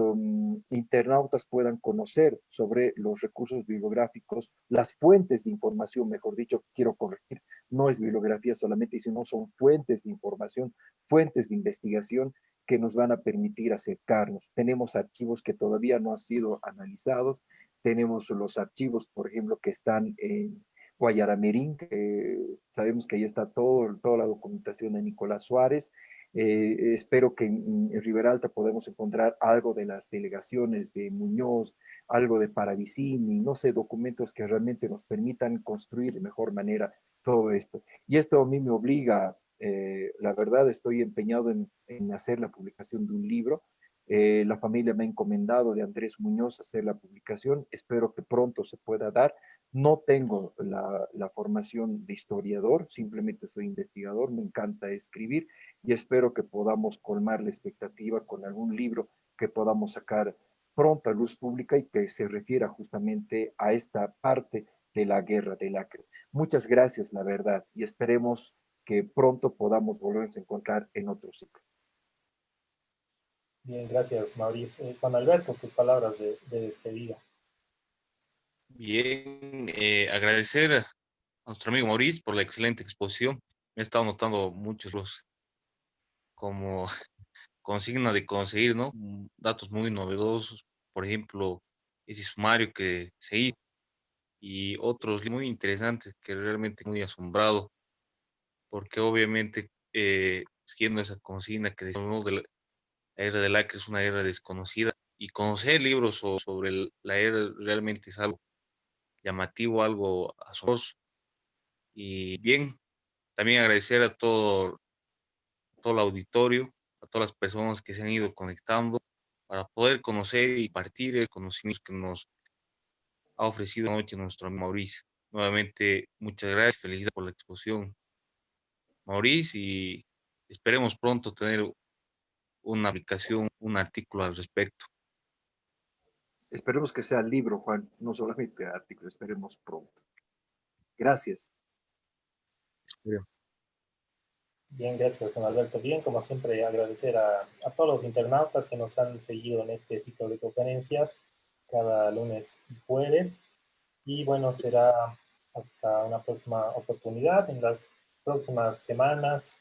S3: internautas puedan conocer sobre los recursos bibliográficos, las fuentes de información, mejor dicho, quiero corregir, no es bibliografía solamente, sino son fuentes de información, fuentes de investigación que nos van a permitir acercarnos. Tenemos archivos que todavía no han sido analizados, tenemos los archivos, por ejemplo, que están en Guayaramerín, que sabemos que ahí está toda la documentación de Nicolás Suárez. Espero que en Riberalta podamos encontrar algo de las delegaciones de Muñoz, algo de Paravicini, no sé, documentos que realmente nos permitan construir de mejor manera todo esto. Y esto a mí me obliga, la verdad, estoy empeñado en hacer la publicación de un libro. La familia me ha encomendado de Andrés Muñoz hacer la publicación. Espero que pronto se pueda dar. No tengo la formación de historiador, simplemente soy investigador, me encanta escribir y espero que podamos colmar la expectativa con algún libro que podamos sacar pronto a luz pública y que se refiera justamente a esta parte de la guerra del Acre. Muchas gracias, la verdad, y esperemos que pronto podamos volvernos a encontrar en otro ciclo.
S2: Bien, gracias, Mauricio. Juan Alberto, tus palabras de despedida.
S1: Bien, agradecer a nuestro amigo Maurice por la excelente exposición. Me he estado notando muchos los como consigna de conseguir, ¿no? Datos muy novedosos, por ejemplo, ese sumario que se hizo y otros muy interesantes que realmente muy asombrado, porque obviamente siguiendo esa consigna que decimos, ¿no? De la era del Acre es una era desconocida y conocer libros sobre la era realmente es algo llamativo, algo asombroso. Y bien, también agradecer todo el auditorio, a todas las personas que se han ido conectando para poder conocer y partir el conocimiento que nos ha ofrecido anoche nuestro amigo Mauricio. Nuevamente, muchas gracias, felicidades por la exposición, Mauricio, y esperemos pronto tener una aplicación, un artículo al respecto.
S3: Esperemos que sea libro, Juan, no solamente artículo, esperemos pronto. Gracias.
S1: Espero.
S2: Bien, gracias, Juan Alberto. Bien, como siempre, agradecer a todos los internautas que nos han seguido en este ciclo de conferencias cada lunes y jueves. Y bueno, será hasta una próxima oportunidad. En las próximas semanas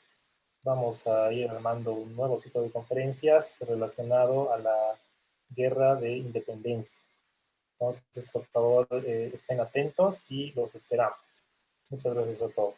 S2: vamos a ir armando un nuevo ciclo de conferencias relacionado a la guerra de independencia. Entonces, por favor, estén atentos y los esperamos. Muchas gracias a todos.